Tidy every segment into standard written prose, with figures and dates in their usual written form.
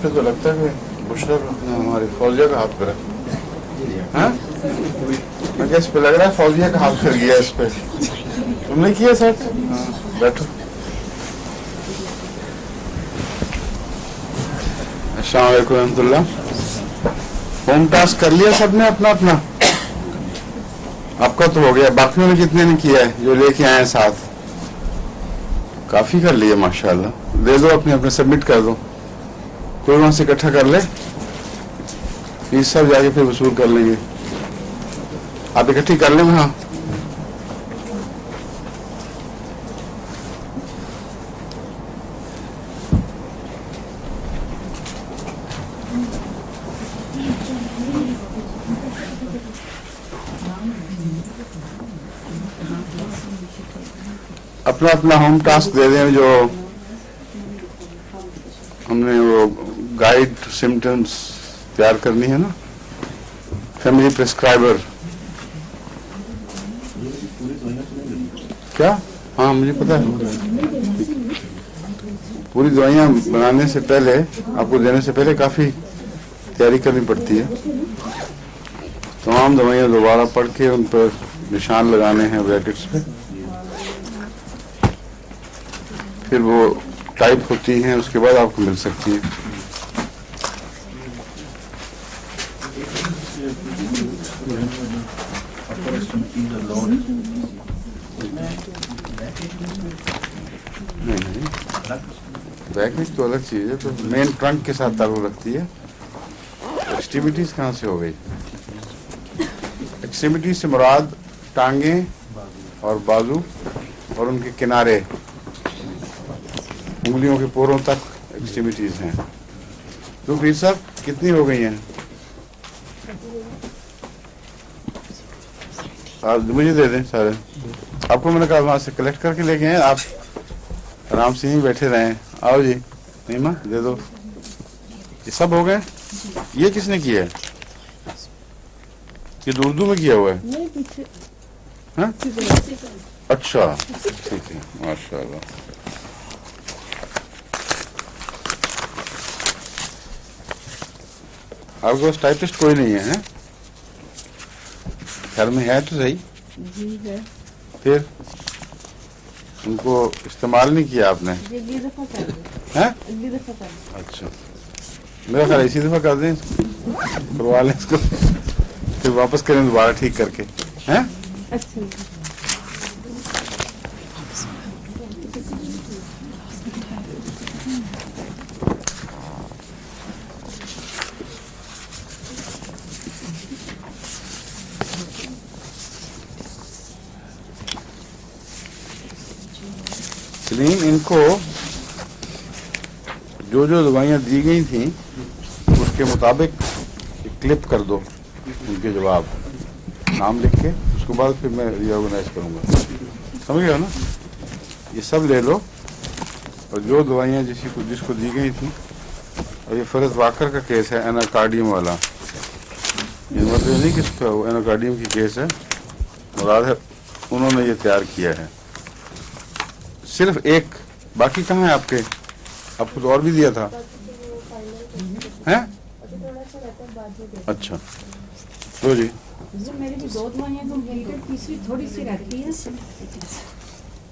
پہ تو لگتا ہے کہ بشرا نے ہماری فوزیہ کا ہاتھ پھیرا. ہاں مجھے اس پہ لگ رہا ہے فوزیہ کا ہاتھ پھر گیا اس پہ. تم نے کیا سر؟ ہاں بیٹھو. السلام علیکم ورحمۃ اللہ. ہوم ٹاسک کر لیا سب نے اپنا اپنا؟ آپ کا تو ہو گیا, باقیوں نے کتنے نے کیا ہے جو لے کے آئے ہیں ساتھ؟ کافی کر لیے ماشاء اللہ. دے دو اپنے اپنے, سبمٹ کر دو. کوئی وہاں سے اکٹھا کر لے, فیس سب جا کے پھر وصول کر لیں گے. آپ اکٹھی کر لیں وہاں. اپنا اپنا ہوم ٹاسک دے دیں. جو ہم نے وہ گائیڈ سمٹمز تیار کرنی ہے نا, فیملی پرسکرائبر. کیا؟ ہاں مجھے پتا ہے. پوری دوائیاں بنانے سے پہلے, آپ کو دینے سے پہلے کافی تیاری کرنی پڑتی ہے. تمام دوائیاں دوبارہ پڑھ کے ان پر نشان لگانے ہیں بریکٹس پہ, پھر وہ ٹائپ ہوتی ہیں, اس کے بعد آپ کو مل سکتی ہیں. بیکنگ تو الگ چیز ہے, تو مین ٹرنک کے ساتھ تعلق رکھتی ہے. ایکسٹریمٹیز کہاں سے ہو گئی؟ ایکسٹریمٹیز سے مراد ٹانگیں اور بازو اور ان کے کنارے, انگلیوں کے پوروں تک ایکسٹریمٹیز ہیں. تو پھر صاحب کتنی ہو گئی ہیں؟ آپ مجھے دے دیں سارے. آپ کو میں نے کہا وہاں سے کلیکٹ کر کے لے کے ہیں, آپ آرام سے ہی بیٹھے رہیں. آؤ جی نیما دے دو. یہ سب ہو گئے؟ یہ کس نے کیا ہے؟ یہ اردو میں کیا ہوا ہے؟ ہاں اچھا ٹھیک ہے, ماشاء اللہ. آپ کے پاس ٹائپسٹ کوئی نہیں ہے؟ گھر میں ہے تو صحیح. جی ہے. پھر ان کو استعمال نہیں کیا آپ نے؟ اگلی دفعہ کر دیں. اگلی دفعہ کر دیں. اچھا میرا خیال اسی دفعہ کر دیں, کروا لیں اس کو, پھر واپس کریں دوبارہ ٹھیک کر کے. ہیں اچھا سلیم, ان کو جو دوائیاں دی گئی تھیں اس کے مطابق کلپ کر دو ان کے جواب, نام لکھ کے. اس کے بعد پھر میں ری آرگنائز کروں گا. سمجھ گیا نا؟ یہ سب لے لو, اور جو دوائیاں جس کو دی گئی تھیں. اور یہ فرض واکر کا کیس ہے, ایناکارڈیم والا. یہ مطلب نہیں کہ ایناکارڈیم کی کیس ہے, مراد ہے انہوں نے یہ تیار کیا ہے. صرف ایک, باقی کہاں ہے آپ کے؟ آپ کو تو اور بھی دیا تھا. ہیں اچھا تو جی میری بھی 2 دوائیاں کمپلیٹ ہے, تیسری تھوڑی سی رہتی ہے.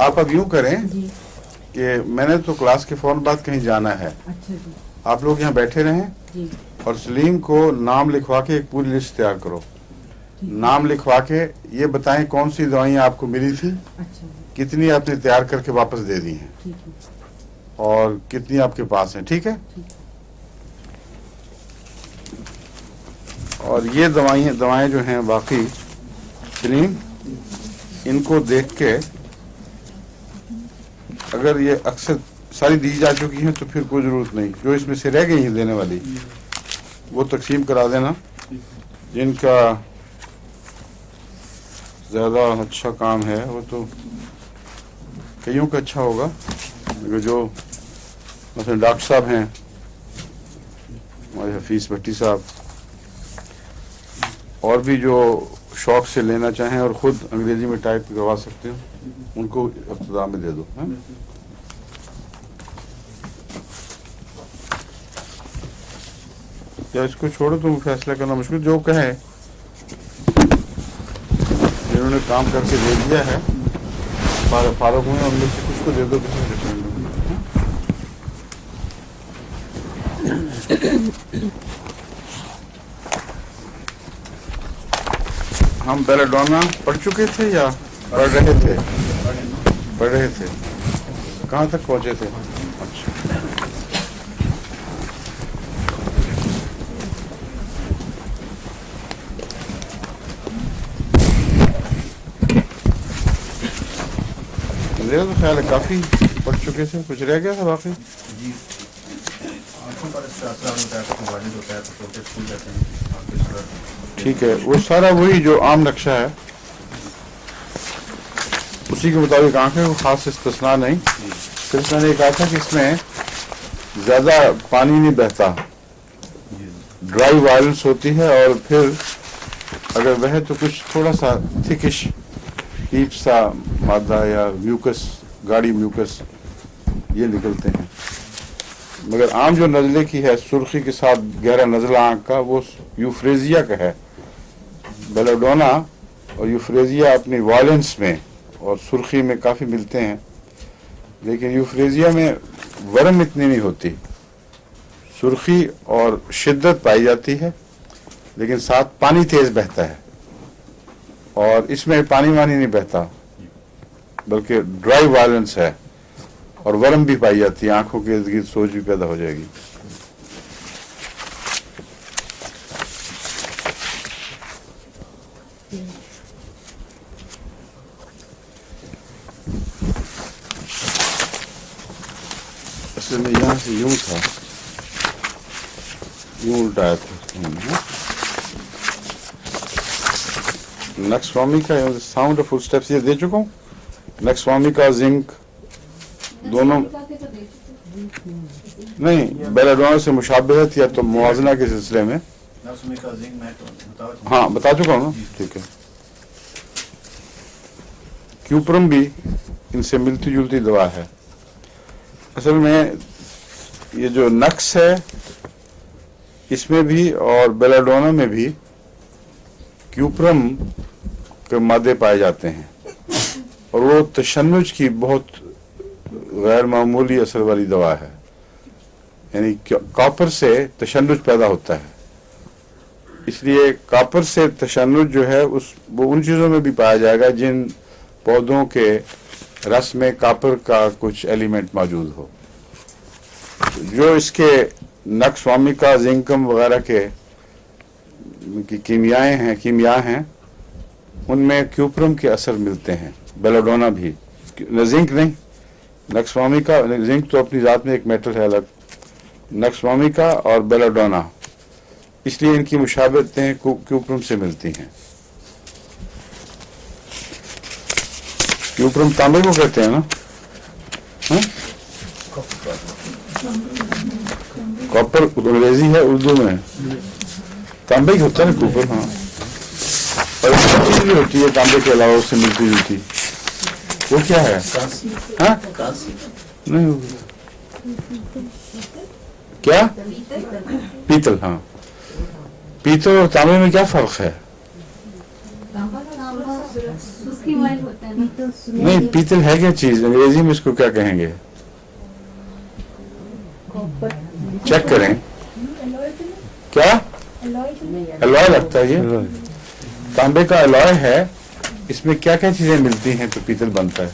آپ اب یوں کریں کہ میں نے تو کلاس کے فوراً بعد کہیں جانا ہے. اچھا جی. آپ لوگ یہاں بیٹھے رہیں اور سلیم کو نام لکھوا کے ایک پوری لسٹ تیار کرو. نام لکھوا کے یہ بتائیں کون سی دوائیاں آپ کو ملی تھی, کتنی آپ نے تیار کر کے واپس دے دی ہیں, اور کتنی آپ کے پاس ہیں. ٹھیک ہے؟ اور یہ دوائیں جو ہیں باقی سلیم, ان کو دیکھ کے اگر یہ اکثر ساری دی جا چکی ہیں تو پھر کوئی ضرورت نہیں. جو اس میں سے رہ گئی ہیں دینے والی, وہ تقسیم کرا دینا. جن کا زیادہ اچھا کام ہے وہ تو کئیوں کا اچھا ہوگا, مگر جو مثلا ڈاکٹر صاحب ہیں, ہمارے حفیظ بھٹی صاحب, اور بھی جو شوق سے لینا چاہیں اور خود انگریزی میں ٹائپ کروا سکتے ہیں, ان کو ابتدا میں دے دو. या इसको छोड़ो, तुम फैसला करना मुश्किल, जो कहे जिन्होंने काम करके दे दिया है फारूक हुए उनमें से कुछ को दे दो, किसी को रेफरेंडम। हम बेलाडोना पढ़ चुके थे या पढ़ रहे थे? पढ़ रहे थे। कहाँ तक पहुँचे थे? अच्छा, मेरा तो ख्याल है काफी पढ़ चुके थे, कुछ रह गया था बाकी। जी आंखों पर इसका असर होता है, तो वालिद होता है, तो छोटे स्कूल जाते हैं, आपके सूरत। ठीक है, वो सारा वही जो आम नक्शा है उसी के मुताबिक आंखें, वो खास इस्तिस्ना नहीं। फिर मैंने ये कहा था कि इसमें ज्यादा पानी नहीं बहता, ड्राई वायलेंस होती है, और फिर अगर वह तो कुछ थोड़ा सा थिकिश ईप सा मादा या म्यूकस, गाढ़ी म्यूकस ये निकलते हैं। मगर आम जो नजले की है सुर्खी के साथ गहरा नजला आंख का, वो यूफ्रेजिया का है। बेलाडोना और यूफ्रेजिया अपनी वायलेंस में और सुर्खी में काफी मिलते हैं, लेकिन यूफ्रेजिया में वर्म इतनी नहीं होती, सुर्खी और शिद्दत पाई जाती है, लेकिन साथ पानी तेज बहता है। और इसमें पानी वानी नहीं बहता, बल्कि ड्राई वायलेंस है, और वर्म भी पाई जाती है, आंखों के इर्द गिर्द सोज भी पैदा हो जाएगी। असल में यहाँ से यूं था, यूं उल्टाया था। नक्सवामी का साउंड फुल स्टेप्स ये दे चुका हूँ। नक्सवामी का जिंक दोनों नहीं, बेलाडोना से मुशाबहत या तो मुआजना के सिलसिले में। नक्सवामी का जिंक मैं तो हाँ बता चुका हूँ ना, ठीक है। क्यूप्रम भी इनसे मिलती जुलती दवा है। असल में ये जो नक्स है इसमें भी और बेलाडोना में भी क्यूप्रम के मादे पाए जाते हैं, और वो तशन्नुज की बहुत गैर मामूली असर वाली दवा है। यानी कॉपर से तशन्नुज पैदा होता है, इसलिए कॉपर से तशन्नुज जो है वो उन चीज़ों में भी पाया जाएगा जिन पौधों के रस में कॉपर का कुछ एलिमेंट मौजूद हो। जो इसके नक्सवामिका, जिंकम वगैरह के कीमिया हैं, उनमें क्यूप्रम के असर मिलते हैं। बेलाडोना भी, जिंक नहीं, नक्सवामिका, जिंक तो अपनी जात में एक मेटल है अलग, नक्सवामिका और बेलाडोना, इसलिए इनकी मुशाबहतें क्यूप्रम से मिलती हैं। क्यूप्रम तांबे को कहते हैं ना, कॉपर अंग्रेजी है, उर्दू में तांबे की होता है ना कॉपर। हाँ, और एक चीज भी होती है तांबे के अलावा उससे मिलती जुलती, वो क्या है? हाँ नहीं, क्या? पीतल। हाँ, पीतल और तांबे में क्या फर्क है? नहीं, पीतल है क्या चीज? अंग्रेजी में इसको क्या कहेंगे? चेक करें, क्या अलॉय लगता है ये? तांबे का अलॉय है, इसमें क्या क्या चीजें मिलती हैं तो पीतल बनता है?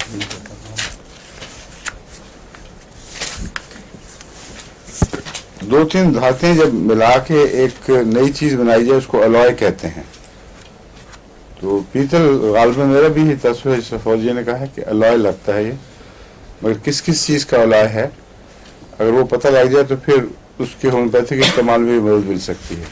दो तीन धातें जब मिला के एक नई चीज बनाई जाए उसको अलॉय कहते हैं। तो पीतल गालिबन मेरा भी ही तस्वीर, जैसे फौजी ने कहा है कि अलॉय लगता है ये, मगर किस किस चीज का अलॉय है अगर वो पता लग जाए तो फिर उसके होम्योपैथिक इस्तेमाल में भी मदद मिल सकती है।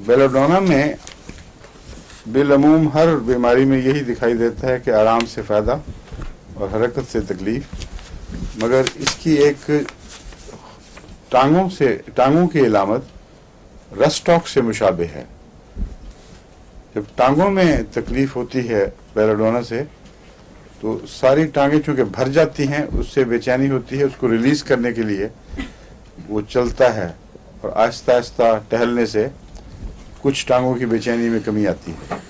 बेलाडोना में बिलअमूम हर बीमारी में यही दिखाई देता है कि आराम से फ़ायदा और हरकत से तकलीफ, मगर इसकी एक टांगों की अलामत रस्टॉक से मुशाबे है। जब टांगों में तकलीफ होती है बेलाडोना से, तो सारी टांगें चूंकि भर जाती हैं, उससे बेचैनी होती है, उसको रिलीज करने के लिए वो चलता है और आहिस्ता आहिस्ता टहलने से कुछ टांगों की बेचैनी में कमी आती है।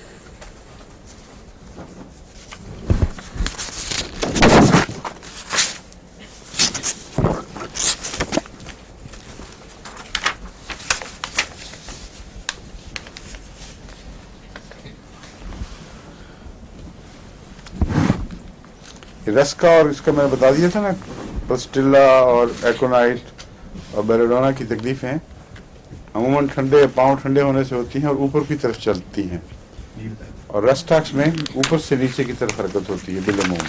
रस्का और इसका मैंने बता दिया था ना, पस्टिल्ला और एकोनाइट और बेलाडोना की तकलीफें अमूमन ठंडे पाँव ठंडे होने से होती हैं और ऊपर की तरफ चलती हैं, और रस्टॉक्स में ऊपर से नीचे की तरफ हरकत होती है दिल मुंह,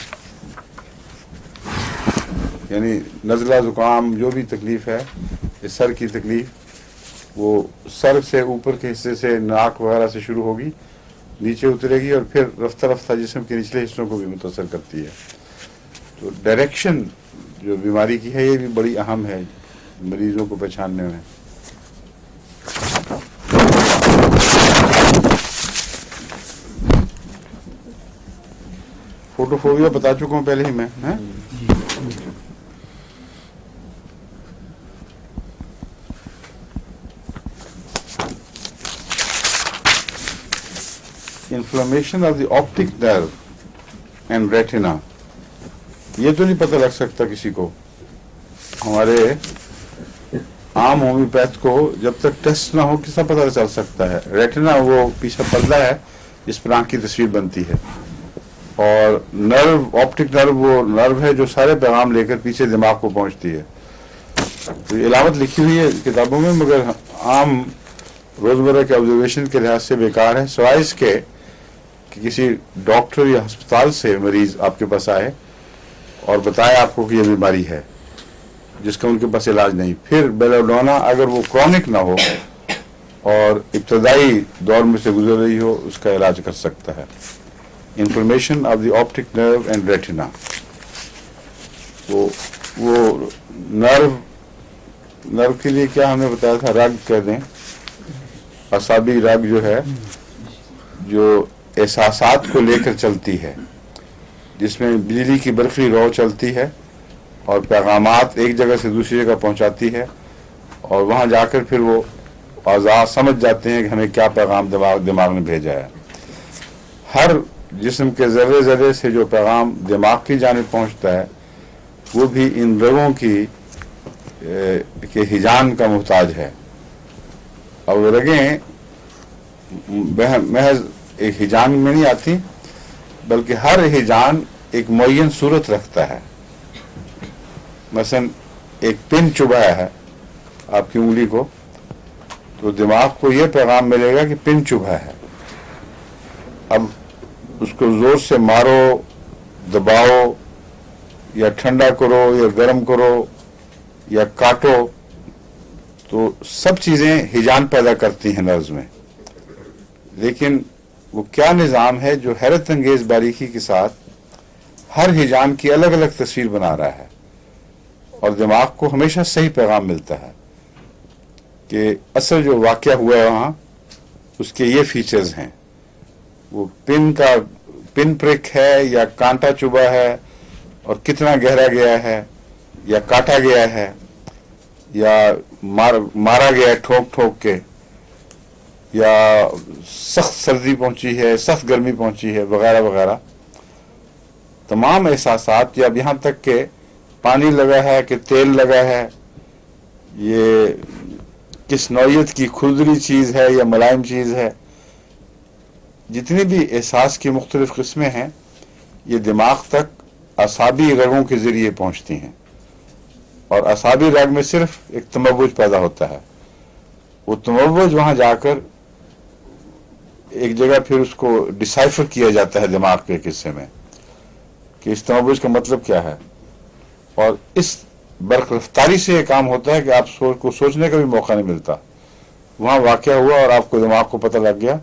यानी नज़ला जुकाम जो भी तकलीफ है, ये सर की तकलीफ, वो सर से ऊपर के हिस्से से नाक वगैरह से शुरू होगी, नीचे उतरेगी और फिर रफ्ता रफ्ता जिस्म के निचले हिस्सों को भी मुतासर करती है। तो डायरेक्शन जो बीमारी की है, ये भी बड़ी अहम है मरीजों को पहचानने में। फोटोफोबिया बता चुका हूं पहले ही मैं, है? Inflammation of the optic nerve and retina, ये तो नहीं पता लग सकता किसी को, हमारे आम होम्योपैथ को जब तक टेस्ट ना हो किसका पता चल सकता है। रेटिना वो पीछे पर्दा है जिस पर आंख की तस्वीर बनती है, और नर्व, ऑप्टिक नर्व वो नर्व है जो सारे पैगाम लेकर पीछे दिमाग को पहुंचती है। तो ये इलामत लिखी हुई है किताबों में, मगर आम रोजमर्रा के ऑब्जर्वेशन के लिहाज से बेकार है, सिवाय इसके कि किसी डॉक्टर या अस्पताल से मरीज आपके पास आए और बताए आपको कि ये बीमारी है जिसका उनके पास इलाज नहीं। फिर बेलाडोना अगर वो क्रॉनिक ना हो और इब्तदाई दौर में से गुजर रही हो, उसका इलाज कर सकता है। Inflammation of the optic nerve and retina, वो नर्व के लिए क्या हमने बताया था, रग कह दें, असाबी रग जो है, जो एहसासात को लेकर चलती है, जिसमें बिजली की बर्फी रौ चलती है और पैगामात एक जगह से दूसरी जगह पहुंचाती है, और वहां जाकर फिर वो आज़ा समझ जाते हैं कि हमें क्या पैगाम दिमाग ने भेजा है। हर जिस्म के जर्रे जर्रे से जो पैगाम दिमाग की जानिब पहुंचता है, वो भी इन रगों के हिजान का मुहताज है। और वो रगें महज एक हिजान में नहीं आती, बल्कि हर हिजान एक मुअय्यन सूरत रखता है। मसलन एक पिन चुभा है आपकी उंगली को, तो दिमाग को यह पैगाम मिलेगा कि पिन चुभा है, अब उसको जोर से मारो, दबाओ, या ठंडा करो या गर्म करो या काटो, तो सब चीजें हिजान पैदा करती हैं नर्व्स में। लेकिन वो क्या निज़ाम है जो हैरत अंगेज बारीकी के साथ हर हिजान की अलग अलग तस्वीर बना रहा है, और दिमाग को हमेशा सही पैगाम मिलता है कि असल जो वाक़या हुआ है वहाँ, उसके ये फीचर्स हैं। वो पिन प्रिक है या कांटा चुभा है, और कितना गहरा गया है या काटा गया है या मारा गया है ठोक ठोक के, या सख्त सर्दी पहुंची है, सख्त गर्मी पहुंची है, वगैरह वगैरह। तमाम एहसासात, या यहाँ तक के पानी लगा है कि तेल लगा है, ये किस नौयत की खुरदरी चीज़ है या मुलायम चीज़ है, जितनी भी एहसास की मुख्तलिफ किस्में हैं, ये दिमाग तक असाबी रगों के ज़रिए पहुँचती हैं, और असाबी रग में सिर्फ एक तमव्वुज पैदा होता है। वो तमव्वुज वहाँ जाकर एक जगह फिर उसको डिसाइफर किया जाता है दिमाग के एक हिस्से में कि इस तमव्वुज का मतलब क्या है, और इस बरक़्रफ्तारी से ये काम होता है कि आप सोचने का भी मौका नहीं मिलता। वहाँ वाक़या हुआ और आपको दिमाग को पता लग गया,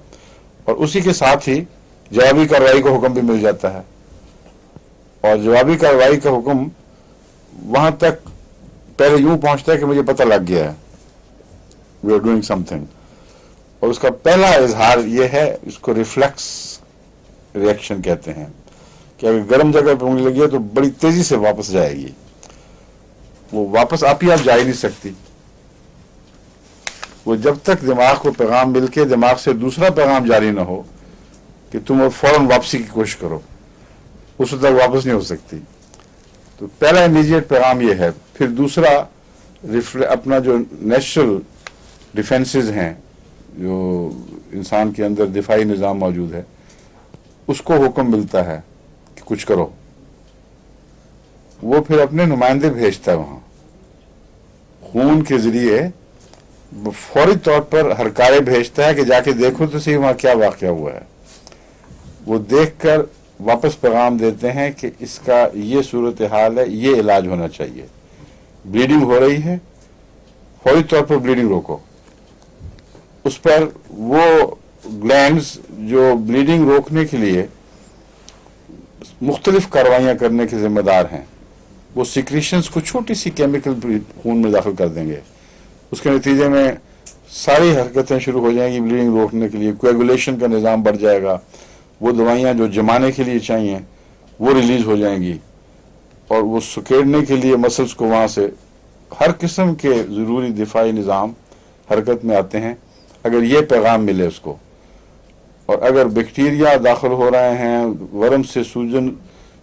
और उसी के साथ ही जवाबी कार्रवाई का हुक्म भी मिल जाता है, और जवाबी कार्रवाई का हुक्म वहाँ तक पहले यूँ पहुँचता है कि मुझे पता लग गया है, वी आर डूइंग समथिंग, اور اس کا پہلا اظہار یہ ہے، اس کو ریفلیکس ریئیکشن کہتے ہیں، کہ اگر گرم جگہ پہ انگلی لگی ہے تو بڑی تیزی سے واپس جائے گی، وہ واپس آپ جا ہی نہیں سکتی، وہ جب تک دماغ کو پیغام مل کے دماغ سے دوسرا پیغام جاری نہ ہو کہ تم فوراً واپسی کی کوشش کرو، اس وقت تک واپس نہیں ہو سکتی. تو پہلا امیڈیٹ پیغام یہ ہے. پھر دوسرا اپنا جو نیچرل ڈیفینسز ہیں، جو انسان کے اندر دفاعی نظام موجود ہے، اس کو حکم ملتا ہے کہ کچھ کرو. وہ پھر اپنے نمائندے بھیجتا ہے وہاں خون کے ذریعے، فوری طور پر ہرکارے بھیجتا ہے کہ جا کے دیکھو تو صحیح وہاں کیا واقعہ ہوا ہے. وہ دیکھ کر واپس پیغام دیتے ہیں کہ اس کا یہ صورتحال ہے، یہ علاج ہونا چاہیے، بلیڈنگ ہو رہی ہے، فوری طور پر بلیڈنگ روکو. اس پر وہ گلینڈز جو بلیڈنگ روکنے کے لیے مختلف کاروائیاں کرنے کے ذمہ دار ہیں، وہ سیکریشنز کو چھوٹی سی کیمیکل خون میں داخل کر دیں گے. اس کے نتیجے میں ساری حرکتیں شروع ہو جائیں گی بلیڈنگ روکنے کے لیے، کویگولیشن کا نظام بڑھ جائے گا، وہ دوائیاں جو جمانے کے لیے چاہیے وہ ریلیز ہو جائیں گی، اور وہ سکیڑنے کے لیے مسلس کو وہاں سے ہر قسم کے ضروری دفاعی نظام حرکت میں آتے ہیں اگر یہ پیغام ملے اس کو. اور اگر بیکٹیریا داخل ہو رہے ہیں، ورم سے سوجن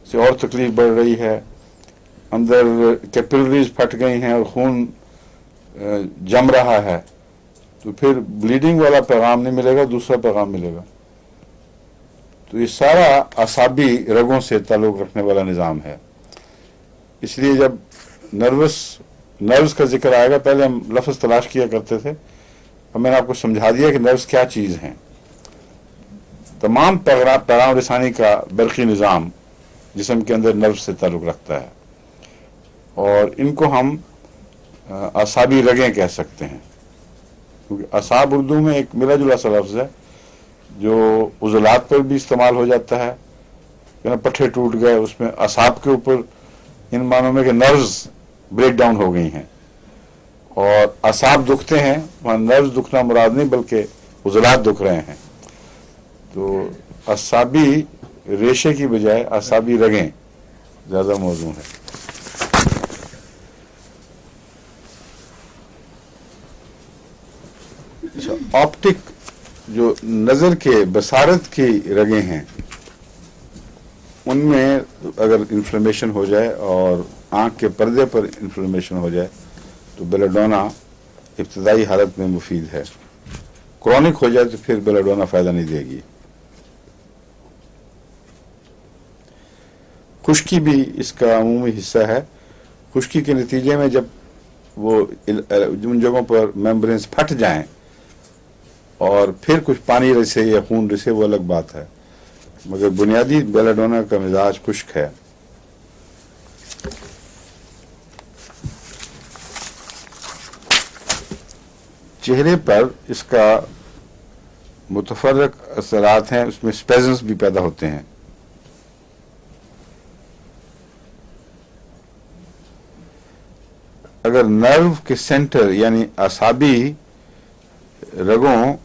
سے اور تکلیف بڑھ رہی ہے، اندر کیپلریز پھٹ گئی ہیں اور خون جم رہا ہے، تو پھر بلیڈنگ والا پیغام نہیں ملے گا، دوسرا پیغام ملے گا. تو یہ سارا اعصابی رگوں سے تعلق رکھنے والا نظام ہے. اس لیے جب نروس کا ذکر آئے گا، پہلے ہم لفظ تلاش کیا کرتے تھے، اب میں نے آپ کو سمجھا دیا کہ نروس کیا چیز ہیں. تمام پیغام رسانی کا برقی نظام جسم کے اندر نروس سے تعلق رکھتا ہے، اور ان کو ہم اعصابی رگیں کہہ سکتے ہیں، کیونکہ اعصاب اردو میں ایک ملا جلا سا لفظ ہے جو عضلات پر بھی استعمال ہو جاتا ہے. پٹھے ٹوٹ گئے، اس میں اعصاب کے اوپر ان معنوں میں کہ نروز بریک ڈاؤن ہو گئی ہیں، اور اعصاب دکھتے ہیں، وہاں نروز دکھنا مراد نہیں بلکہ عضلات دکھ رہے ہیں. تو اعصابی ریشے کی بجائے اعصابی رگیں زیادہ موزوں ہے. آپٹک جو نظر کے بصارت کی رگیں ہیں، ان میں اگر انفلیمیشن ہو جائے اور آنکھ کے پردے پر انفلیمیشن ہو جائے تو بیلاڈونا ابتدائی حالت میں مفید ہے. کرونک ہو جائے تو پھر بیلاڈونا فائدہ نہیں دے گی. خشکی بھی اس کا عمومی حصہ ہے. خشکی کے نتیجے میں جب وہ ان جگہوں پر میمبرینز پھٹ جائیں اور پھر کچھ پانی رسے یا خون رسے، وہ الگ بات ہے، مگر بنیادی بیلاڈونا کا مزاج خشک ہے. چہرے پر اس کا متفرق اثرات ہیں، اس میں اسپیزمز بھی پیدا ہوتے ہیں. اگر نرو کے سینٹر یعنی اعصابی رگوں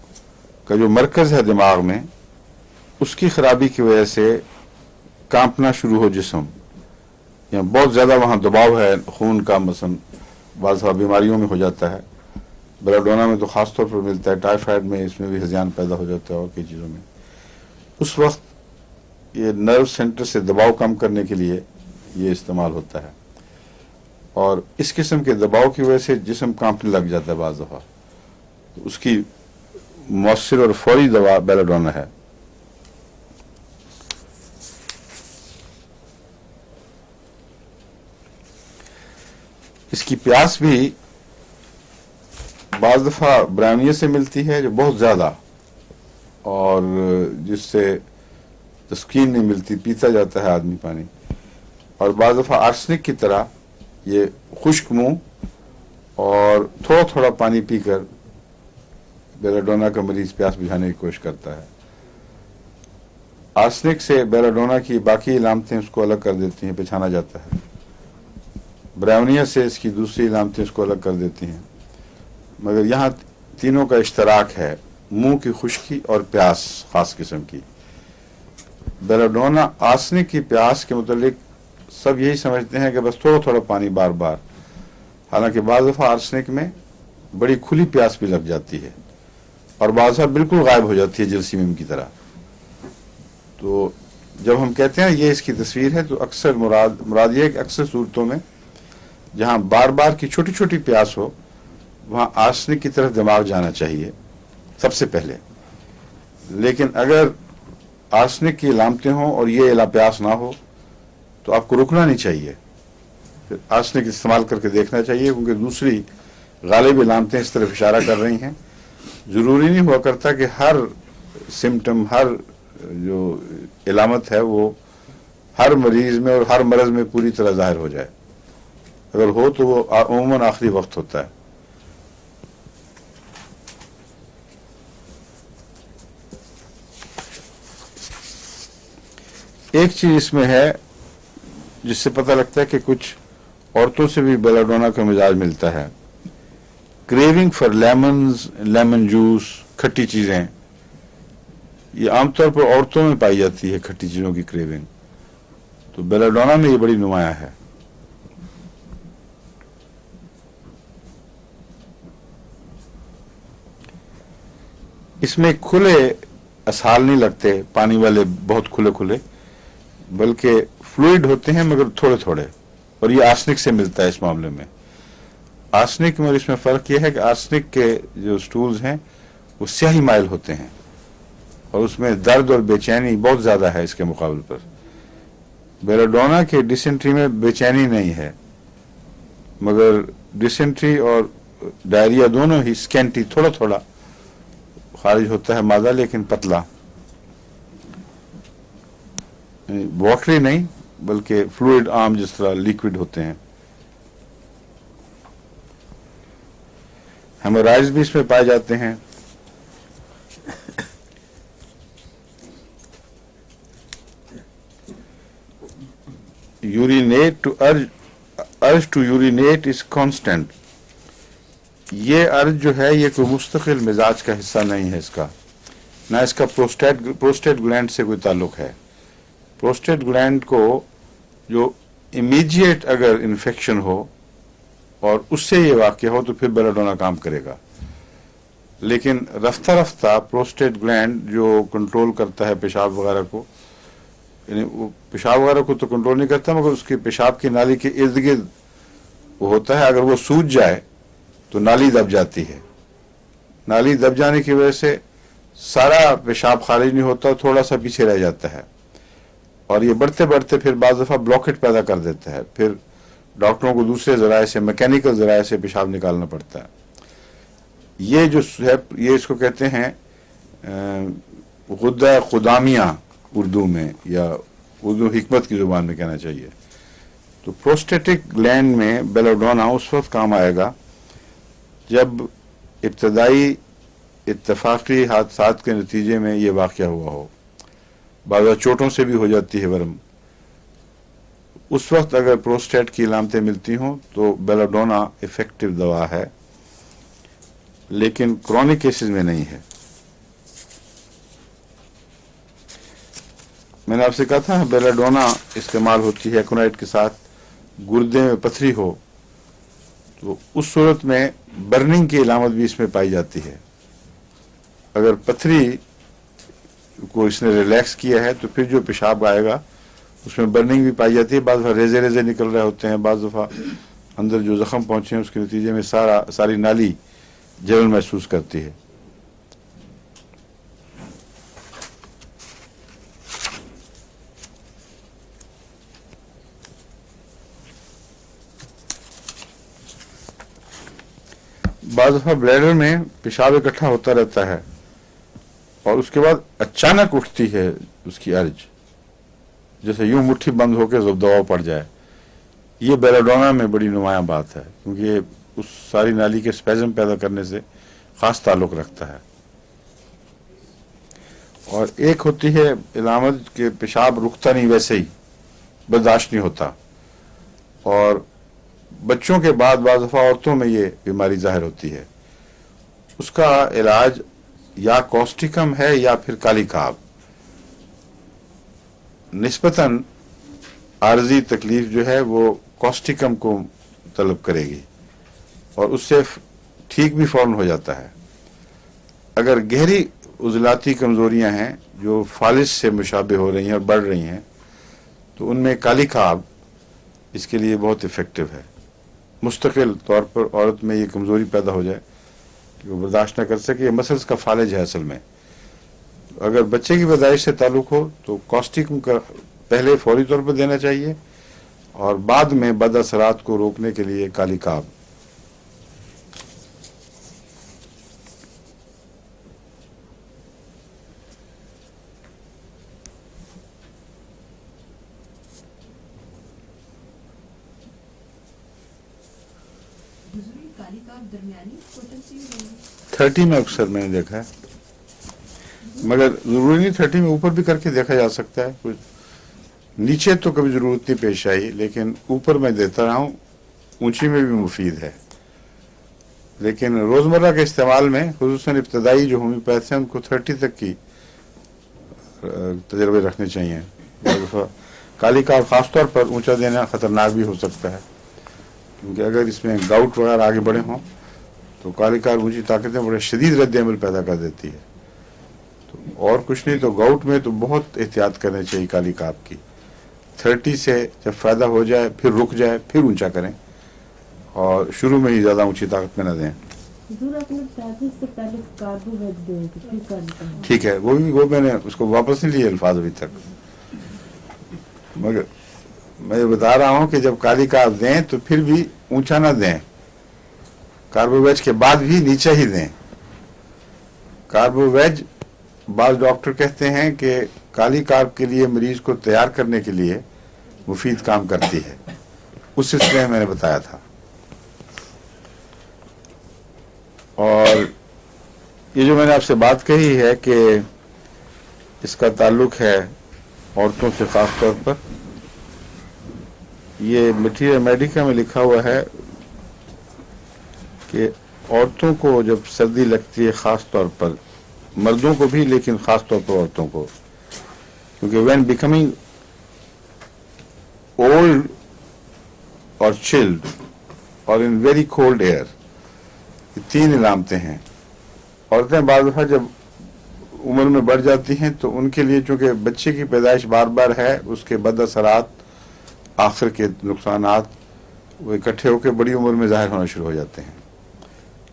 کا جو مرکز ہے دماغ میں، اس کی خرابی کی وجہ سے کانپنا شروع ہو جسم، یا بہت زیادہ وہاں دباؤ ہے خون کا، مثلا بعض بیماریوں میں ہو جاتا ہے، بیلاڈونا میں تو خاص طور پر ملتا ہے، ٹائیفائڈ میں اس میں بھی ہذیان پیدا ہو جاتا ہے اور کئی چیزوں میں. اس وقت یہ نرو سینٹر سے دباؤ کم کرنے کے لیے یہ استعمال ہوتا ہے، اور اس قسم کے دباؤ کی وجہ سے جسم کانپنے لگ جاتا ہے بعض دفعہ. اس کی مؤثر اور فوری دوا بیلاڈونا ہے. اس کی پیاس بھی بعض دفعہ برائمنیا سے ملتی ہے جو بہت زیادہ، اور جس سے تسکین نہیں ملتی، پیتا جاتا ہے آدمی پانی. اور بعض دفعہ آرسنک کی طرح یہ خشک منہ اور تھوڑا تھوڑا پانی پی کر بیلاڈونا کا مریض پیاس بجھانے کی کوشش کرتا ہے. آرسنک سے بیلاڈونا کی باقی علامتیں اس کو الگ کر دیتی ہیں، پہچانا جاتا ہے. برائمنیا سے اس کی دوسری علامتیں اس کو الگ کر دیتی ہیں، مگر یہاں تینوں کا اشتراک ہے मुंह की खुश्की और प्यास खास किस्म की। बेलाडोना आर्सेनिक की प्यास के मुतालिक सब यही समझते हैं कि बस थोड़ा थोड़ा पानी बार बार, हालांकि बाज़ दफ़ा आर्सेनिक में बड़ी खुली प्यास भी लग जाती है और बाज़ दफ़ा बिल्कुल गायब हो जाती है जलसीम की तरह। तो जब हम कहते हैं ये इसकी तस्वीर है, तो अक्सर मुराद ये है कि अक्सर सूरतों में जहाँ बार बार की छोटी छोटी प्यास हो, वहाँ आर्सेनिक की तरफ दिमाग जाना चाहिए सबसे पहले। लेकिन अगर आर्सेनिक की अलामतें हों और ये इला प्यास ना हो, तो आपको रुकना नहीं चाहिए, फिर आर्सेनिक इस्तेमाल करके देखना चाहिए, क्योंकि दूसरी गालिब अलामतें इस तरफ इशारा कर रही हैं। ज़रूरी नहीं हुआ करता कि हर सिम्टम, हर जो इलामत है वो हर मरीज में और हर मरज में पूरी तरह जाहिर हो जाए। अगर हो तो वो अमूमन आखिरी वक्त होता है। एक चीज इसमें है जिससे पता लगता है कि कुछ औरतों से भी बेलाडोना का मिजाज मिलता है। Craving for lemons, lemon juice, खट्टी चीजें, ये आमतौर पर औरतों में पाई जाती है, खट्टी चीजों की क्रेविंग। तो बेलाडोना में ये बड़ी नुमाया है। इसमें खुले असहाल नहीं लगते, पानी वाले बहुत खुले खुले, बल्कि फ्लूइड होते हैं मगर थोड़े थोड़े, और ये आर्सेनिक से मिलता है इस मामले में। आर्सेनिक में और इसमें फर्क यह है कि आर्सेनिक के जो स्टूल्स हैं वो स्याही माइल होते हैं और उसमें दर्द और बेचैनी बहुत ज्यादा है इसके मुकाबले पर। बेलाडोना के डिसेंट्री में बेचैनी नहीं है, मगर डिसेंट्री और डायरिया दोनों ही स्कैंटी, थोड़ा थोड़ा खारिज होता है मादा, लेकिन पतला, वाटरी नहीं बल्कि फ्लूइड आम जिस तरह लिक्विड होते हैं। हेमोराइज भी इसमें पाए जाते हैं। Urinate to urge to urinate is constant. ये अर्ज जो है ये कोई मुस्तकिल मिजाज का हिस्सा नहीं है इसका, ना इसका प्रोस्टेट ग्लैंड से कोई ताल्लुक है। प्रोस्टेट ग्लैंड को जो इमीडिएट अगर इन्फेक्शन हो और उससे ये वाक़या हो तो फिर बेलाडोना काम करेगा, लेकिन रफ्ता रफ्ता प्रोस्टेट ग्लैंड जो कंट्रोल करता है पेशाब वगैरह को, यानी वो पेशाब वगैरह को तो कंट्रोल नहीं करता मगर उसकी पेशाब की नाली के इर्द गिर्द वो होता है। अगर वो सूज जाए तो नाली दब जाती है। नाली दब जाने की वजह से सारा पेशाब खारिज नहीं होता, थोड़ा सा पीछे रह जाता है और ये बढ़ते बढ़ते फिर बाज़ दफ़ा ब्लॉकेट पैदा कर देता है। फिर डॉक्टरों को दूसरे ज़राए से, मैकेनिकल ज़राए से पेशाब निकालना पड़ता है। ये जो है ये इसको कहते हैं गुद्दा खुदामिया उर्दू में, या उर्दू हिकमत की ज़ुबान में कहना चाहिए। तो प्रोस्टेटिक ग्लैंड में बेलाडोना उस वक्त काम आएगा जब इब्तदाई इत्तफाकी हादसात के नतीजे में ये वाक़या हुआ हो, बाज़ चोटों से भी हो जाती है वरम। उस वक्त अगर प्रोस्टेट की अलामतें मिलती हों तो बेलाडोना इफेक्टिव दवा है, लेकिन क्रॉनिक केसेस में नहीं है। मैंने आपसे कहा था बेलाडोना इस्तेमाल होती है एक्रोनाइट के साथ, गुर्दे में पथरी हो तो उस सूरत में बर्निंग की अलामत भी इसमें पाई जाती है। अगर पथरी को इसने रिलैक्स किया है तो फिर जो पेशाब आएगा उसमें बर्निंग भी पाई जाती है। बाज़ दफ़ा रेजे रेजे निकल रहे होते हैं, बाज़ दफ़ा अंदर जो जख्म पहुंचे हैं उसके नतीजे में सारी नाली जलन महसूस करती है। बाज़ दफ़ा ब्लैडर में पेशाब इकट्ठा होता रहता है और उसके बाद अचानक उठती है उसकी अर्ज, जैसे यूं मुट्ठी बंद होकर दबाव पड़ जाए। ये बेलाडोना में बड़ी नुमायां बात है, क्योंकि ये उस सारी नाली के स्पेज़म पैदा करने से खास ताल्लुक रखता है। और एक होती है इलामत के पेशाब रुकता नहीं, वैसे ही बर्दाश्त नहीं होता, और बच्चों के बाद बाज़ दफ़ा औरतों में ये बीमारी ज़ाहिर होती है। उसका इलाज या कॉस्टिकम है या फिर काली खाब, निस्बतन आर्जी तकलीफ जो है वो कॉस्टिकम को तलब करेगी और उससे ठीक भी फौरन हो जाता है। अगर गहरी उजलाती कमजोरियां हैं जो फालिज से मुशाबे हो रही हैं और बढ़ रही हैं, तो उनमें काली खाब इसके लिए बहुत इफेक्टिव है। मुस्तकिल तौर पर औरत में ये कमजोरी पैदा हो जाए कि वो बर्दाश्त न कर सके, ये मसल्स का फालिज है असल में। अगर बच्चे की पैदाइश से ताल्लुक हो तो कॉस्टिकम का पहले फौरी तौर पर देना चाहिए और बाद में बद असरात को रोकने के लिए काली खाब। काली खाब दरमियानी पोटेंसी में 30 में अक्सर मैंने देखा है, मगर जरूरी नहीं 30 में, ऊपर भी करके देखा जा सकता है। कुछ नीचे तो कभी जरूरत नहीं पेश आई, लेकिन ऊपर मैं देता रहा हूँ, ऊंची में भी मुफीद है। लेकिन रोजमर्रा के इस्तेमाल में खुसूसन इब्तदाई जो होम्योपैथ हैं उनको 30 तक की तजर्बे रखने चाहिए। काली खाब खासतौर पर ऊंचा देना खतरनाक भी हो सकता है, क्योंकि अगर इसमें गाउट वगैरह आगे बढ़े हों तो काली खाब ऊंची ताकतें बड़े शदीद रद्द अमल पैदा कर देती है। तो और कुछ नहीं तो गाउट में तो बहुत एहतियात करनी चाहिए काली खाब की। 30 से जब फायदा हो जाए फिर रुक जाए फिर ऊंचा करें और शुरू में ही ज्यादा ऊंची ताकत में न दें। ठीक है, वो मैंने उसको वापस नहीं लिए अल्फाज अभी तक, मगर मैं बता रहा हूं कि जब काली खाब दें तो फिर भी ऊंचा ना दें, कार्बोवेज के बाद भी नीचे ही दें। कार्बोवेज बाज डॉक्टर कहते हैं कि काली खाब के लिए मरीज को तैयार करने के लिए मुफीद काम करती है, उस सिलसिले में मैंने बताया था। और ये जो मैंने आपसे बात कही है कि इसका ताल्लुक है औरतों से खास तौर पर, ये मटीरियल मेडिका में लिखा हुआ है कि औरतों को जब सर्दी लगती है, खास तौर पर मर्दों को भी लेकिन खास तौर पर औरतों को, क्योंकि व्हेन बिकमिंग ओल्ड और चिल्ड और इन वेरी कोल्ड एयर, ये 3 इलामतें हैं। औरतें बार दफा जब उम्र में बढ़ जाती हैं तो उनके लिए चूंकि बच्चे की पैदाइश बार बार है, उसके बद असरात आखिर के नुकसानात वो इकट्ठे होकर बड़ी उम्र में जाहिर होना शुरू हो जाते हैं।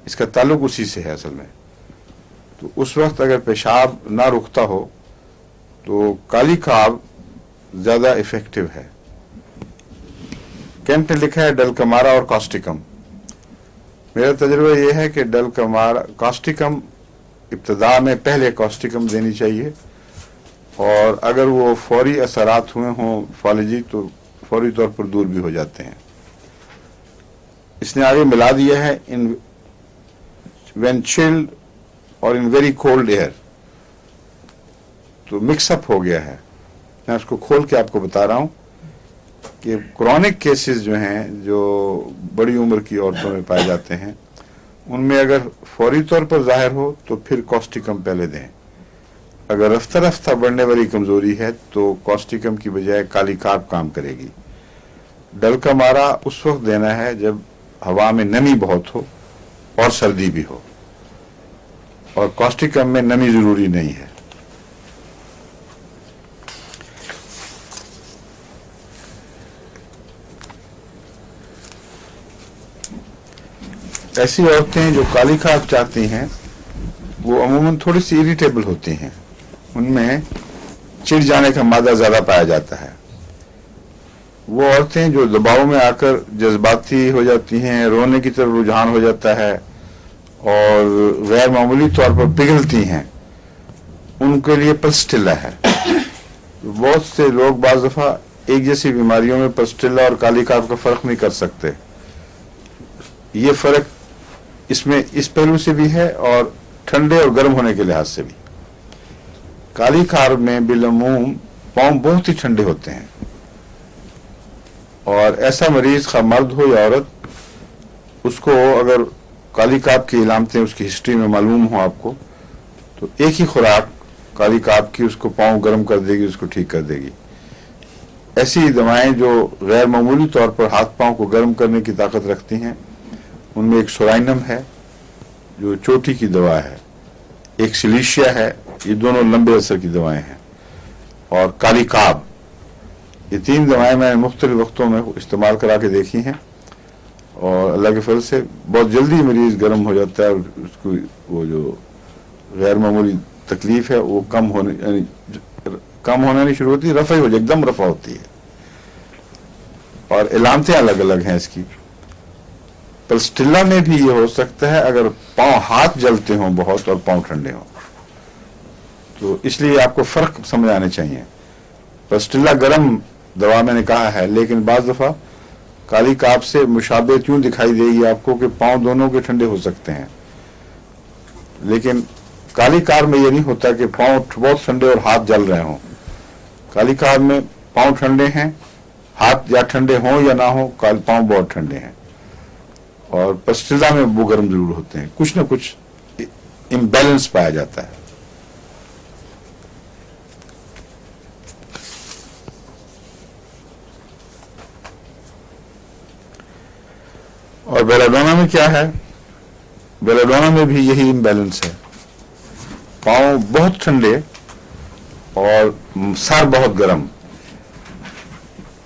इसका ताल्लुक उसी से है असल में। तो उस वक्त अगर पेशाब ना रुकता हो तो काली खाब ज्यादा इफेक्टिव है। कैंप ने लिखा है डलकमारा और कॉस्टिकम। मेरा तजुर्बा यह है कि डलकमारा कॉस्टिकम इब्तदा में पहले कॉस्टिकम देनी चाहिए, और अगर वो फौरी असरात हुए हों फॉलिजी तो फौरी तौर पर दूर भी हो जाते हैं। इसने आगे मिला दिया है इन व्हेन चिल्ड और इन वेरी कोल्ड एयर, तो मिक्सअप हो गया है। मैं उसको खोल के आपको बता रहा हूं कि क्रॉनिक केसेस जो हैं, जो बड़ी उम्र की औरतों में पाए जाते हैं, उनमें अगर फौरी तौर पर जाहिर हो तो फिर कॉस्टिकम पहले दें। अगर रफ्ता रफ्ता बढ़ने वाली कमजोरी है तो कॉस्टिकम की बजाय काली खाब काम करेगी। डलकमारा उस वक्त देना है जब हवा में नमी बहुत हो और सर्दी भी हो, और कॉस्टिकम में नमी जरूरी नहीं है। ऐसी औरतें जो काली खाब चाहती हैं वो अमूमन थोड़ी सी इरिटेबल होती हैं, उनमें चिढ़ जाने का मादा ज्यादा पाया जाता है। वो औरतें जो दबाव में आकर जज्बाती हो जाती हैं, रोने की तरफ रुझान हो जाता है और गैर मामूली तौर पर पिघलती हैं, उनके लिए पल्स्टिला है। बहुत से लोग बाज़ दफा एक जैसी बीमारियों में पल्स्टिला और काली खाब का फर्क नहीं कर सकते। ये फर्क इसमें इस पहलू से भी है और ठंडे और गर्म होने के लिहाज से भी। काली खाब में बिलमूम पाँव बहुत ही ठंडे होते हैं, और ऐसा मरीज खा मर्द हो या औरत, उसको अगर काली खाब की इलामतें उसकी हिस्ट्री में मालूम हो आपको, तो एक ही खुराक काली काप की उसको पाँव गर्म कर देगी, उसको ठीक कर देगी। ऐसी दवाएं जो गैर मामूली तौर पर हाथ पाँव को गर्म करने की ताकत रखती हैं, उनमें एक सोराइनम है जो चोटी की दवा है, एक सिलीशिया है, ये दोनों लंबे असर की दवाएं हैं, और काली काब, ये 3 दवाएं मैंने मुख्तलिफ वक्तों में इस्तेमाल करा के देखी हैं और अल्लाह के फजल से बहुत जल्दी मरीज गर्म हो जाता है और उसको वो जो गैर मामूली तकलीफ है वो कम होना नहीं शुरू होती, रफ़ा ही हो जाए, एकदम रफ़ा होती है। और इलामतें अलग अलग हैं इसकी। पल्स्टिला में भी ये हो सकता है अगर पाँव हाथ जलते हों बहुत और पाँव ठंडे हों, तो इसलिए आपको फ़र्क समझ आने चाहिए। पल्स्टिला गर्म दवा मैंने कहा है, लेकिन बाज़ दफ़ा काली काप से मुशाबे क्यों दिखाई देगी आपको कि पाँव दोनों के ठंडे हो सकते हैं, लेकिन काली काप में ये नहीं होता कि पाँव बहुत ठंडे और हाथ जल रहे हों। काली काप में पाँव ठंडे हैं, हाथ या ठंडे हों या ना हो, पाँव बहुत ठंडे हैं, और पल्स्टिला में वो गर्म जरूर होते हैं। कुछ ना कुछ इम्बैलेंस पाया जाता है। और बेलाडोना में क्या है? बेलाडोना में भी यही इम्बैलेंस है, पाँव बहुत ठंडे और सर बहुत गर्म।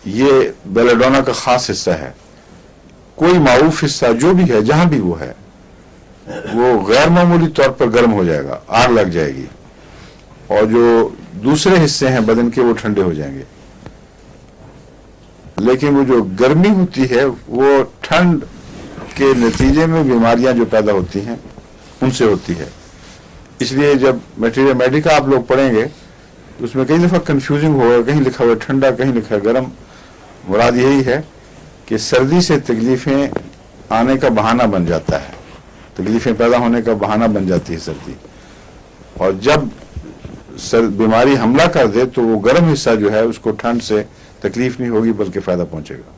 ये बेलाडोना का खास हिस्सा है। कोई मारूफ हिस्सा जो भी है, जहां भी वो है, वो गैर मामूली तौर पर गर्म हो जाएगा, आग लग जाएगी, और जो दूसरे हिस्से हैं बदन के वो ठंडे हो जाएंगे। लेकिन वो जो गर्मी होती है वो ठंड के नतीजे में बीमारियां जो पैदा होती हैं उनसे होती है। इसलिए जब मटेरियल मेडिका आप लोग पढ़ेंगे उसमें कई दफा कंफ्यूजिंग होगा, कहीं लिखा हुआ ठंडा, कहीं लिखा है गर्म। मुराद यही है कि सर्दी से तकलीफें आने का बहाना बन जाता है, तकलीफें पैदा होने का बहाना बन जाती है सर्दी, और जब बीमारी हमला कर दे तो वो गर्म हिस्सा जो है उसको ठंड से तकलीफ नहीं होगी बल्कि फायदा पहुंचेगा।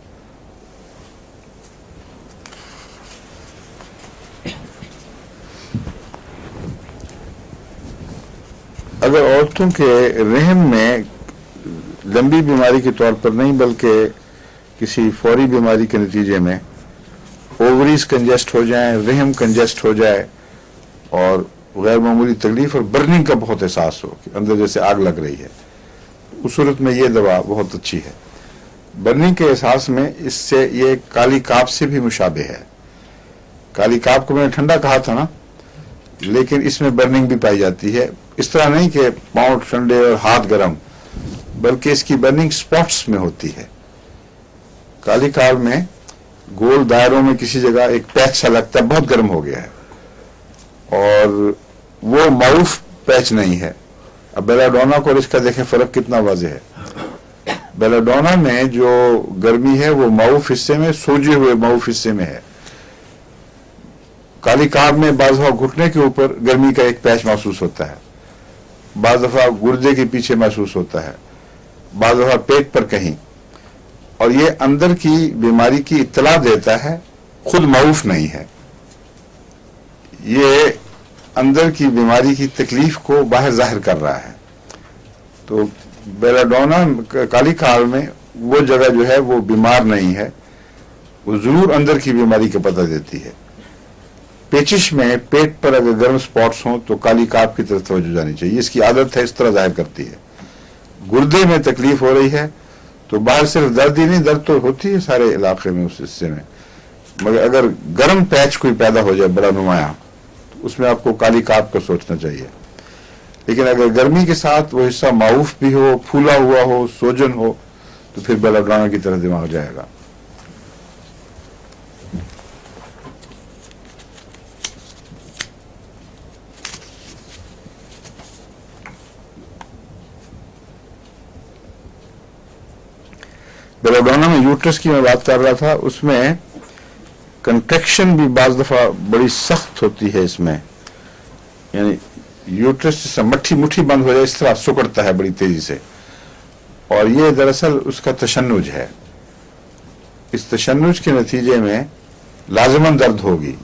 अगर औरतों के रहम में लंबी बीमारी के तौर पर नहीं बल्कि किसी फौरी बीमारी के नतीजे में ओवरीज कंजेस्ट हो जाएं, रहम कंजेस्ट हो जाए और गैर मामूली तकलीफ और बर्निंग का बहुत एहसास हो कि अंदर जैसे आग लग रही है, उस सूरत में ये दवा बहुत अच्छी है। बर्निंग के एहसास में इससे ये काली काप से भी मुशाबे है। काली काप को मैंने ठंडा कहा था ना, लेकिन इसमें बर्निंग भी पाई जाती है। इस तरह नहीं कि पाँव ठंडे और हाथ गर्म, बल्कि इसकी बर्निंग स्पॉट्स में होती है। काली काप में गोल दायरों में किसी जगह एक पैच सा लगता है, बहुत गर्म हो गया है, और वो मारूफ पैच नहीं है। अब बेलाडोना को इसका देखें फर्क कितना वाज़ेह है। बेलाडोना में जो गर्मी है वो मारूफ हिस्से में, सोजे हुए मारूफ हिस्से में है। काली काप में बाज़ दफा घुटने के ऊपर गर्मी का एक पैच महसूस होता है, बाज़ दफा गुर्दे के पीछे महसूस होता है, बाज़ दफा पेट पर कहीं, और ये अंदर की बीमारी की इत्तला देता है, खुद मारूफ नहीं है। ये अंदर की बीमारी की तकलीफ को बाहर जाहिर कर रहा है। तो बेलाडोना काली काप में वो जगह जो है वो बीमार नहीं है, वो जरूर अंदर की बीमारी का पता देती है। पेचिश में पेट पर अगर गर्म स्पॉट्स हों तो काली काप की तरफ तवज्जो जानी चाहिए, इसकी आदत है, इस तरह जाहिर करती है। गुर्दे में तकलीफ हो रही है तो बाहर सिर्फ दर्द ही नहीं, दर्द तो होती है सारे इलाके में, उस हिस्से में, मगर अगर गर्म पैच कोई पैदा हो जाए बड़ा नुमाया, तो उसमें आपको काली काप का सोचना चाहिए। लेकिन अगर गर्मी के साथ वो हिस्सा मारूफ भी हो, फूला हुआ हो, सोजन हो, तो फिर बेलाडोना की तरह दिमाग जाएगा। बेलाडोना में यूट्रस की मैं बात कर रहा था, उसमें कंट्रैक्शन भी बाज दफा बड़ी सख्त होती है इसमें, यानी यूट्रस जैसे मट्ठी मुट्ठी बंद हो जाए इस तरह सुकड़ता है बड़ी तेजी से, और ये दरअसल उसका तशन्नुज है। इस तशन्नुज के नतीजे में लाजमन दर्द होगी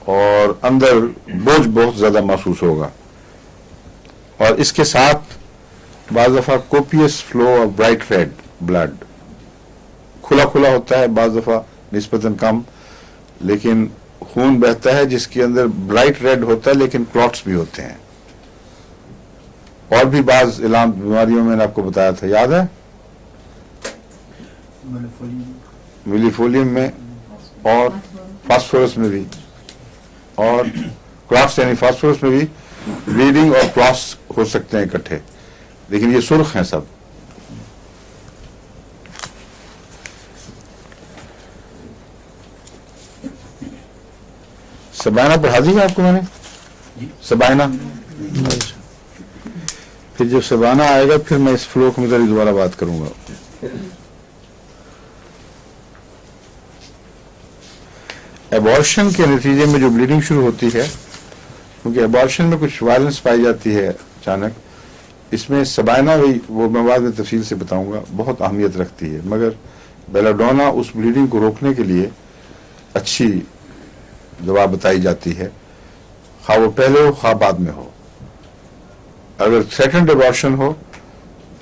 और अंदर बोझ बहुत ज्यादा महसूस होगा, اور اس کے ساتھ بعض دفعہ copious flow of bright red blood, کھلا کھلا ہوتا ہے بعض دفعہ نسبتاً کم، لیکن خون بہتا ہے جس کے اندر برائٹ ریڈ ہوتا ہے لیکن کلوٹس بھی ہوتے ہیں. اور بھی بعض علام بیماریوں میں نے آپ کو بتایا تھا، یاد ہے؟ میلیفولیم میں اور فاسفورس میں بھی، اور کلاٹس یعنی فاسفورس میں بھی بلیڈنگ اور کلاٹس ہو سکتے ہیں اکٹھے، لیکن یہ سرخ ہیں سب. سبائنا پڑھا دی آپ کو میں نے، سبائنا. پھر جب سبانا آئے گا پھر میں اس فلو کے متعلق دوبارہ بات کروں گا. ایبارشن کے نتیجے میں جو بلیڈنگ شروع ہوتی ہے، کیونکہ ایبارشن میں کچھ وائلنس پائی جاتی ہے اچانک، اس میں سبائنا بھی، وہ میں بعد میں تفصیل سے بتاؤں گا، بہت اہمیت رکھتی ہے. مگر بیلاڈونا اس بلیڈنگ کو روکنے کے لیے اچھی دوا بتائی جاتی ہے، خواہ وہ پہلے ہو خواہ بعد میں ہو. اگر تھریٹنڈ ایبارشن ہو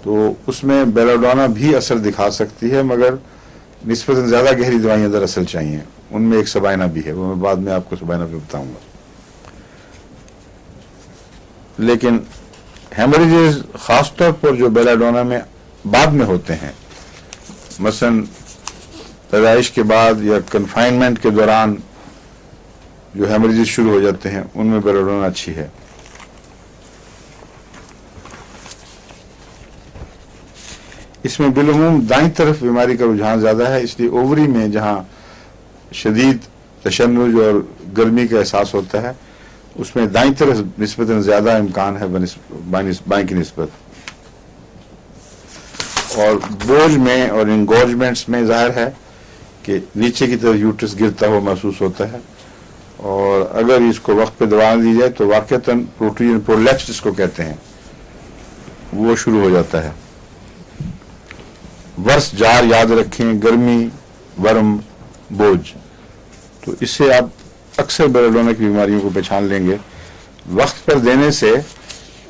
تو اس میں بیلاڈونا بھی اثر دکھا سکتی ہے، مگر نسبتاً زیادہ گہری دوائیاں دراصل چاہیے. ان میں ایک سبائنا بھی ہے، وہ میں بعد میں آپ کو سبائنا پہ بتاؤں گا. لیکن ہیمریجز خاص طور پر جو بیلاڈونا میں بعد میں ہوتے ہیں، مثلاً پیدائش کے بعد یا کنفائنمنٹ کے دوران جو ہیمریجز شروع ہو جاتے ہیں، ان میں بیلاڈونا اچھی ہے. اس میں بالعموم دائیں طرف بیماری کا رجحان زیادہ ہے، اس لیے اووری میں جہاں شدید تشنج اور گرمی کا احساس ہوتا ہے، اس میں دائیں طرف نسبتاً زیادہ امکان ہے بائیں کی نسبت. اور بوجھ میں اور انگورجمنٹس میں ظاہر ہے کہ نیچے کی طرف یوٹرس گرتا ہوا محسوس ہوتا ہے، اور اگر اس کو وقت پہ دوا نہ دی جائے تو واقعتاً پروٹین پرولیپس جس کو کہتے ہیں وہ شروع ہو جاتا ہے. ورس جار یاد رکھیں، گرمی، ورم، بوجھ، تو اس سے آپ اکثر بیلاڈونا کی بیماریوں کو پہچان لیں گے. وقت پر دینے سے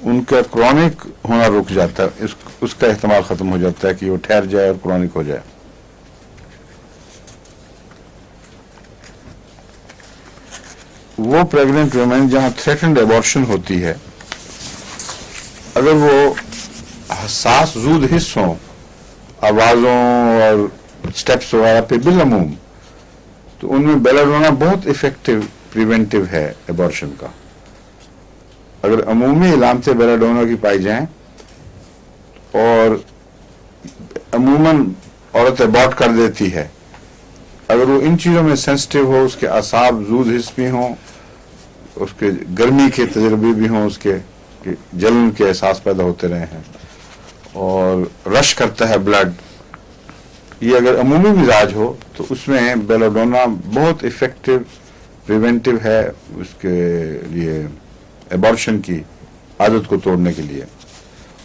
ان کا کرونک ہونا رک جاتا ہے، اس کا احتمال ختم ہو جاتا ہے کہ وہ ٹھہر جائے اور کرونک ہو جائے. وہ پریگننٹ ویمن جہاں تھریٹنڈ ایبارشن ہوتی ہے، اگر وہ حساس زود حس ہوں آوازوں اور سٹیپس وغیرہ پہ بالعموم، تو ان میں بیلاڈونا بہت افیکٹو پریونٹیو ہے ایبارشن کا. اگر عمومی علامتیں بیلاڈونا کی پائی جائیں اور عموماً عورت ابارٹ کر دیتی ہے، اگر وہ ان چیزوں میں سینسٹیو ہو، اس کے اعصاب زود حس بھی ہوں، اس کے گرمی کے تجربے بھی ہوں، اس کے جلن کے احساس پیدا ہوتے رہے ہیں، اور رش کرتا ہے بلڈ، یہ اگر عمومی مزاج ہو تو اس میں بیلاڈونا بہت افیکٹو پریونٹیو ہے اس کے لیے، ایبارشن کی عادت کو توڑنے کے لیے.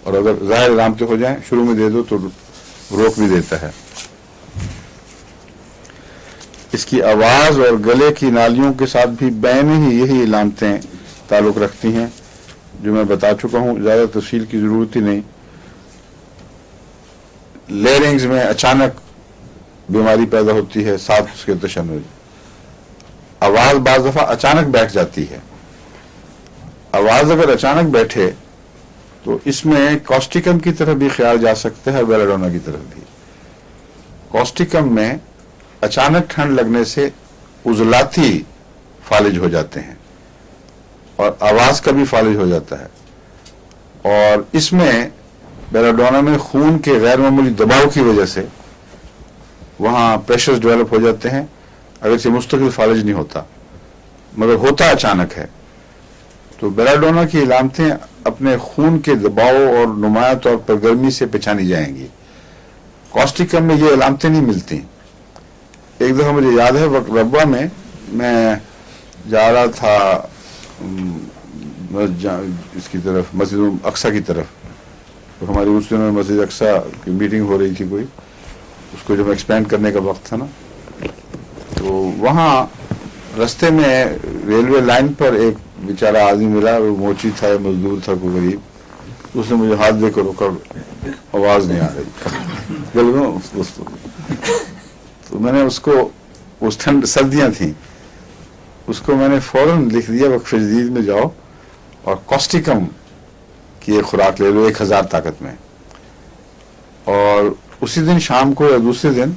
اور اگر ظاہر علامتیں ہو جائیں شروع میں دے دو تو روک بھی دیتا ہے. اس کی آواز اور گلے کی نالیوں کے ساتھ بھی بین ہی یہی علامتیں تعلق رکھتی ہیں جو میں بتا چکا ہوں، زیادہ تفصیل کی ضرورت ہی نہیں. لیرنگز میں اچانک بیماری پیدا ہوتی ہے ساتھ اس کے تشنج، آواز بعض دفعہ اچانک بیٹھ جاتی ہے. آواز اگر اچانک بیٹھے تو اس میں کوسٹیکم کی طرف بھی خیال جا سکتا ہے، بیلاڈونا کی طرف بھی. کوسٹیکم میں اچانک ٹھنڈ لگنے سے عضلاتی فالج ہو جاتے ہیں اور آواز کا بھی فالج ہو جاتا ہے، اور اس میں بیلاڈونا میں خون کے غیر معمولی دباؤ کی وجہ سے وہاں پریشرز ڈیولپ ہو جاتے ہیں. اگرچہ مستقل فالج نہیں ہوتا مگر ہوتا اچانک ہے. تو بیلاڈونا کی علامتیں اپنے خون کے دباؤ اور نمایاں طور پر گرمی سے پہچانی جائیں گی. کوسٹیکم میں یہ علامتیں نہیں ملتی. ایک دفعہ مجھے یاد ہے وقت ربوہ میں جا رہا تھا اس کی طرف، مسجد اقصی کی طرف، تو ہماری اس دنوں میں مسجد اقصی کی میٹنگ ہو رہی تھی کوئی، اس کو جب ایکسپینڈ کرنے کا وقت تھا نا، تو وہاں رستے میں ریلوے لائن پر ایک بیچارہ آدمی ملا، وہ موچی تھا، مزدور تھا کوئی غریب، तो उसने मुझे हाथ देकर रोका, आवाज नहीं आ रही। तो मैंने उसको, उस ठंड सर्दियां थी, उसको मैंने फौरन लिख दिया वक्फ जदीद में जाओ और कॉस्टिकम की एक खुराक ले लो 1000 ताकत में। और उसी दिन शाम को या दूसरे दिन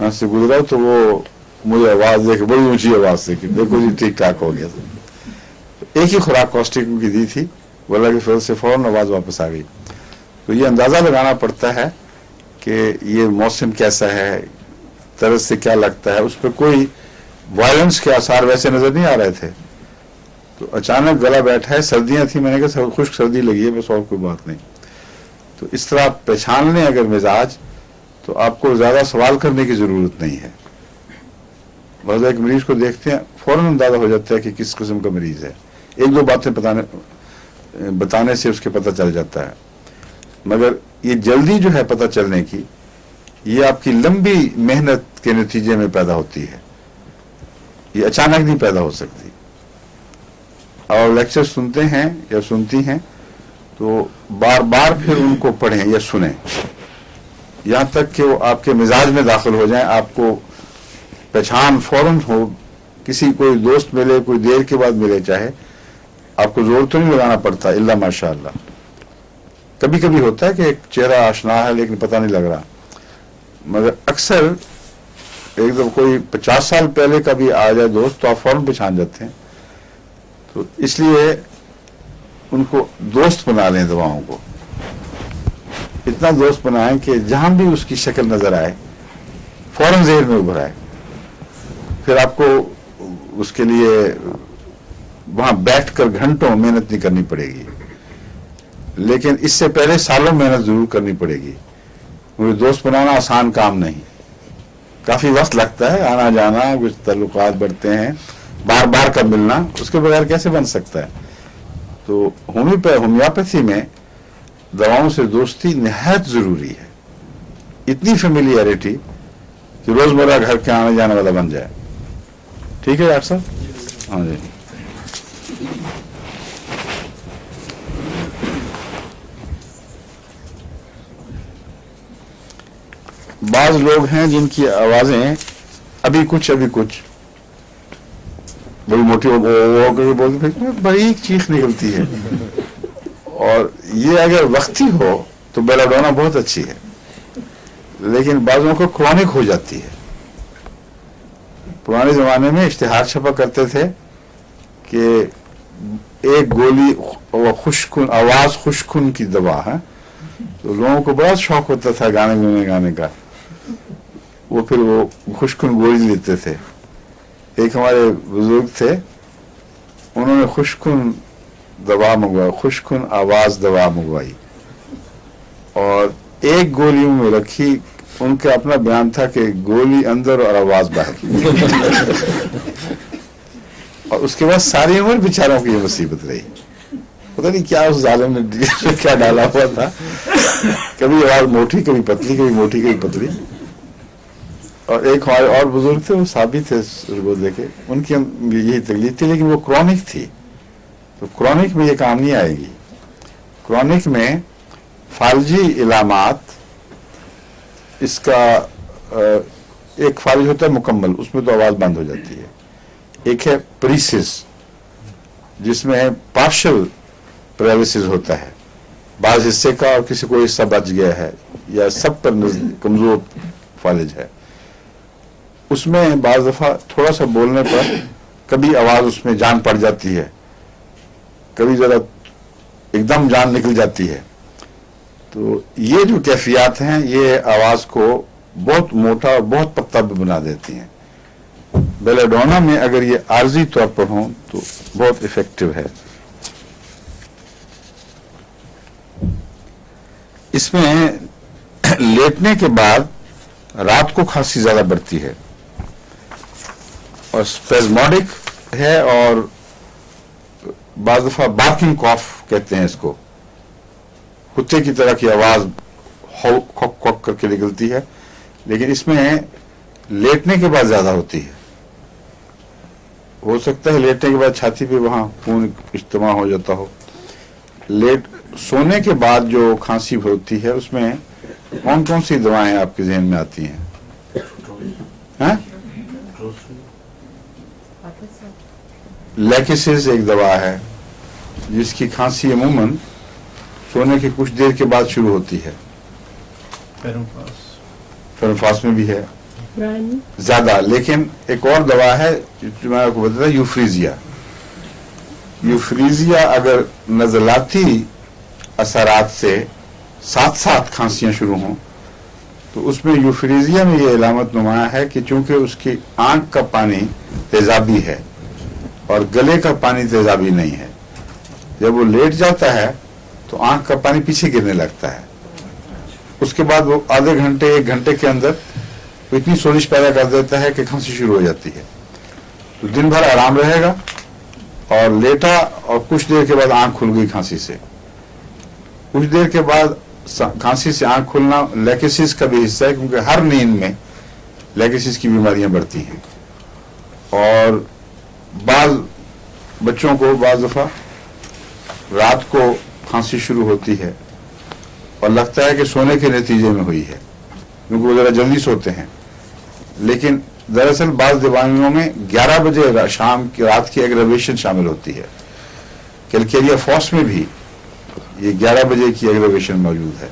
वहां से गुजरा तो वो मुझे आवाज दे के, बड़ी ऊंची आवाज से कि देखो जी ठीक ठाक हो गया। तो एक ही खुराक कॉस्टिकम की दी थी, वो अल्लाह के फजल से फौरन आवाज वापस आ गई। तो ये अंदाजा लगाना पड़ता है कि ये मौसम कैसा है, तरस से क्या लगता है। उस पर कोई वायलेंस के आसार वैसे नजर नहीं आ रहे थे। तो अचानक गला बैठा है, सर्दियां थी, मैंने कहा खुश्क सर्दी लगी है, बस और कोई बात नहीं। तो इस तरह आप पहचान लें अगर मिजाज, तो आपको ज्यादा सवाल करने की जरूरत नहीं है। बस एक मरीज को देखते हैं, फौरन अंदाजा हो जाता है कि किस किस्म का मरीज है। एक दो बातें बताने से उसके पता चल जाता है। मगर ये जल्दी जो है पता चलने की, ये आपकी लंबी मेहनत के नतीजे में पैदा होती है, ये अचानक नहीं पैदा हो सकती। और लेक्चर सुनते हैं या सुनती हैं तो बार बार फिर उनको पढ़ें या सुनें, यहां तक कि वो आपके मिजाज में दाखिल हो जाएं, आपको पहचान फौरन हो। किसी कोई दोस्त मिले, कोई देर के बाद मिले, चाहे आपको जोर तो नहीं लगाना पड़ता, इल्ला माशाअल्लाह। कभी कभी होता है कि एक चेहरा आशना है लेकिन पता नहीं लग रहा, मगर अक्सर एकदम कोई 50 साल पहले का भी आ जाए दोस्त तो आप फौरन पहचान जाते हैं। तो इसलिए उनको दोस्त बना लें, दवाओं को इतना दोस्त बनाएं कि जहां भी उसकी शक्ल नजर आए फौरन ज़हन में उभर आए। फिर आपको उसके लिए वहां बैठकर घंटों मेहनत नहीं करनी पड़ेगी, लेकिन इससे पहले सालों मेहनत जरूर करनी पड़ेगी। मुझे दोस्त बनाना आसान काम नहीं, काफी वक्त लगता है, आना जाना, कुछ ताल्लुकात बढ़ते हैं, बार बार का मिलना, उसके बगैर कैसे बन सकता है। तो होम्योपैथी में दवाओं से दोस्ती निहायत जरूरी है, इतनी फेमिलियरिटी कि रोजमर्रा घर के आने जाने वाला बन जाए। ठीक है डॉक्टर साहब? हाँ जी। बाज लोग हैं जिनकी आवाजें अभी कुछ बड़ी मोटी वो बोलते बड़ी चीख निकलती है, और ये अगर वक्ती हो तो बेलाडोना बहुत अच्छी है, लेकिन बाजों को क्रॉनिक हो जाती है। पुराने जमाने में इश्तिहार छपा करते थे कि एक गोली आवाज खुशकुन की दवा है, तो लोगों को बड़ा शौक होता था गाने का, वो फिर वो खुशकुन गोली लेते थे। एक हमारे बुजुर्ग थे, उन्होंने खुशकुन दवा मंगवाई, खुशकुन आवाज दवा मंगवाई और एक गोली में रखी। उनका अपना बयान था कि गोली अंदर और आवाज बाहर। और उसके बाद सारी उम्र बेचारों की मुसीबत रही, पता नहीं क्या उस जालिम ने क्या डाला हुआ था, कभी आवाज मोटी कभी पतली, कभी मोटी कभी पतली। और एक हमारे और बुजुर्ग थे, वो साबित थे सुरगोदे के, उनकी यही तकलीफ थी, लेकिन वो क्रॉनिक थी। तो क्रॉनिक में ये काम नहीं आएगी। क्रॉनिक में फालजी इलामात, इसका एक फालिज होता है मुकम्मल, उसमें तो आवाज बंद हो जाती है। एक है प्रीसिस, जिसमें पार्शियल पैरालिसिस होता है, बाज हिस्से का और किसी को हिस्सा बच गया है या सब पर कमजोर फालिज है। उसमें बाज दफा थोड़ा सा बोलने पर कभी आवाज उसमें जान पड़ जाती है, कभी जरा एकदम जान निकल जाती है। तो ये जो कैफियत हैं ये आवाज को बहुत मोटा और बहुत पतला भी बना देती हैं। बेलाडोना में अगर ये आर्जी तौर पर हो तो बहुत इफेक्टिव है। इसमें लेटने के बाद रात को खांसी ज्यादा बढ़ती है और स्पेज़मोडिक है, और बाज़ दफा बार्किंग कॉफ कहते हैं इसको, कुत्ते की तरह की आवाज खौक खौक करके निकलती है, लेकिन इसमें लेटने के बाद ज्यादा होती है। हो सकता है लेटने के बाद छाती पे वहां खून इज्तिमा हो जाता हो। सोने के बाद जो खांसी होती है उसमें कौन कौन सी दवाएं आपके जहन में आती हैं? हैं? लेकेसिस एक दवा है जिसकी खांसी अमूमन सोने के कुछ देर के बाद शुरू होती है। फेरोफास में भी है ज्यादा, लेकिन एक और दवा है जो मैं आपको बताता, यूफ्रीजिया। यूफ्रीजिया अगर नजलाती असरात से साथ साथ खांसियां शुरू हों तो उसमें यूफ्रीजिया में ये अलामत नुमाया है कि चूंकि उसकी आंख का पानी तेजाबी है और गले का पानी तेजाबी नहीं है, जब वो लेट जाता है तो आंख का पानी पीछे गिरने लगता है। उसके बाद वो आधे घंटे 1 घंटे के अंदर वो इतनी सोजिश पैदा कर देता है कि खांसी शुरू हो जाती है। तो दिन भर आराम रहेगा और लेटा और कुछ देर के बाद आंख खुल गई खांसी से। कुछ देर के बाद खांसी से आंख खुलना लेकेसिस का भी हिस्सा है, क्योंकि हर नींद में लेकेसिस की बीमारियां बढ़ती हैं। और बाल बच्चों को बाज़ दफा रात को खांसी शुरू होती है और लगता है कि सोने के नतीजे में हुई है, क्योंकि वो जरा जल्दी सोते हैं, लेकिन दरअसल बाज़ दवाइयों में 11 बजे शाम की रात की एग्रेवेशन शामिल होती है। कैलकेरिया फॉस में भी ये 11 बजे की एग्रेवेशन मौजूद है।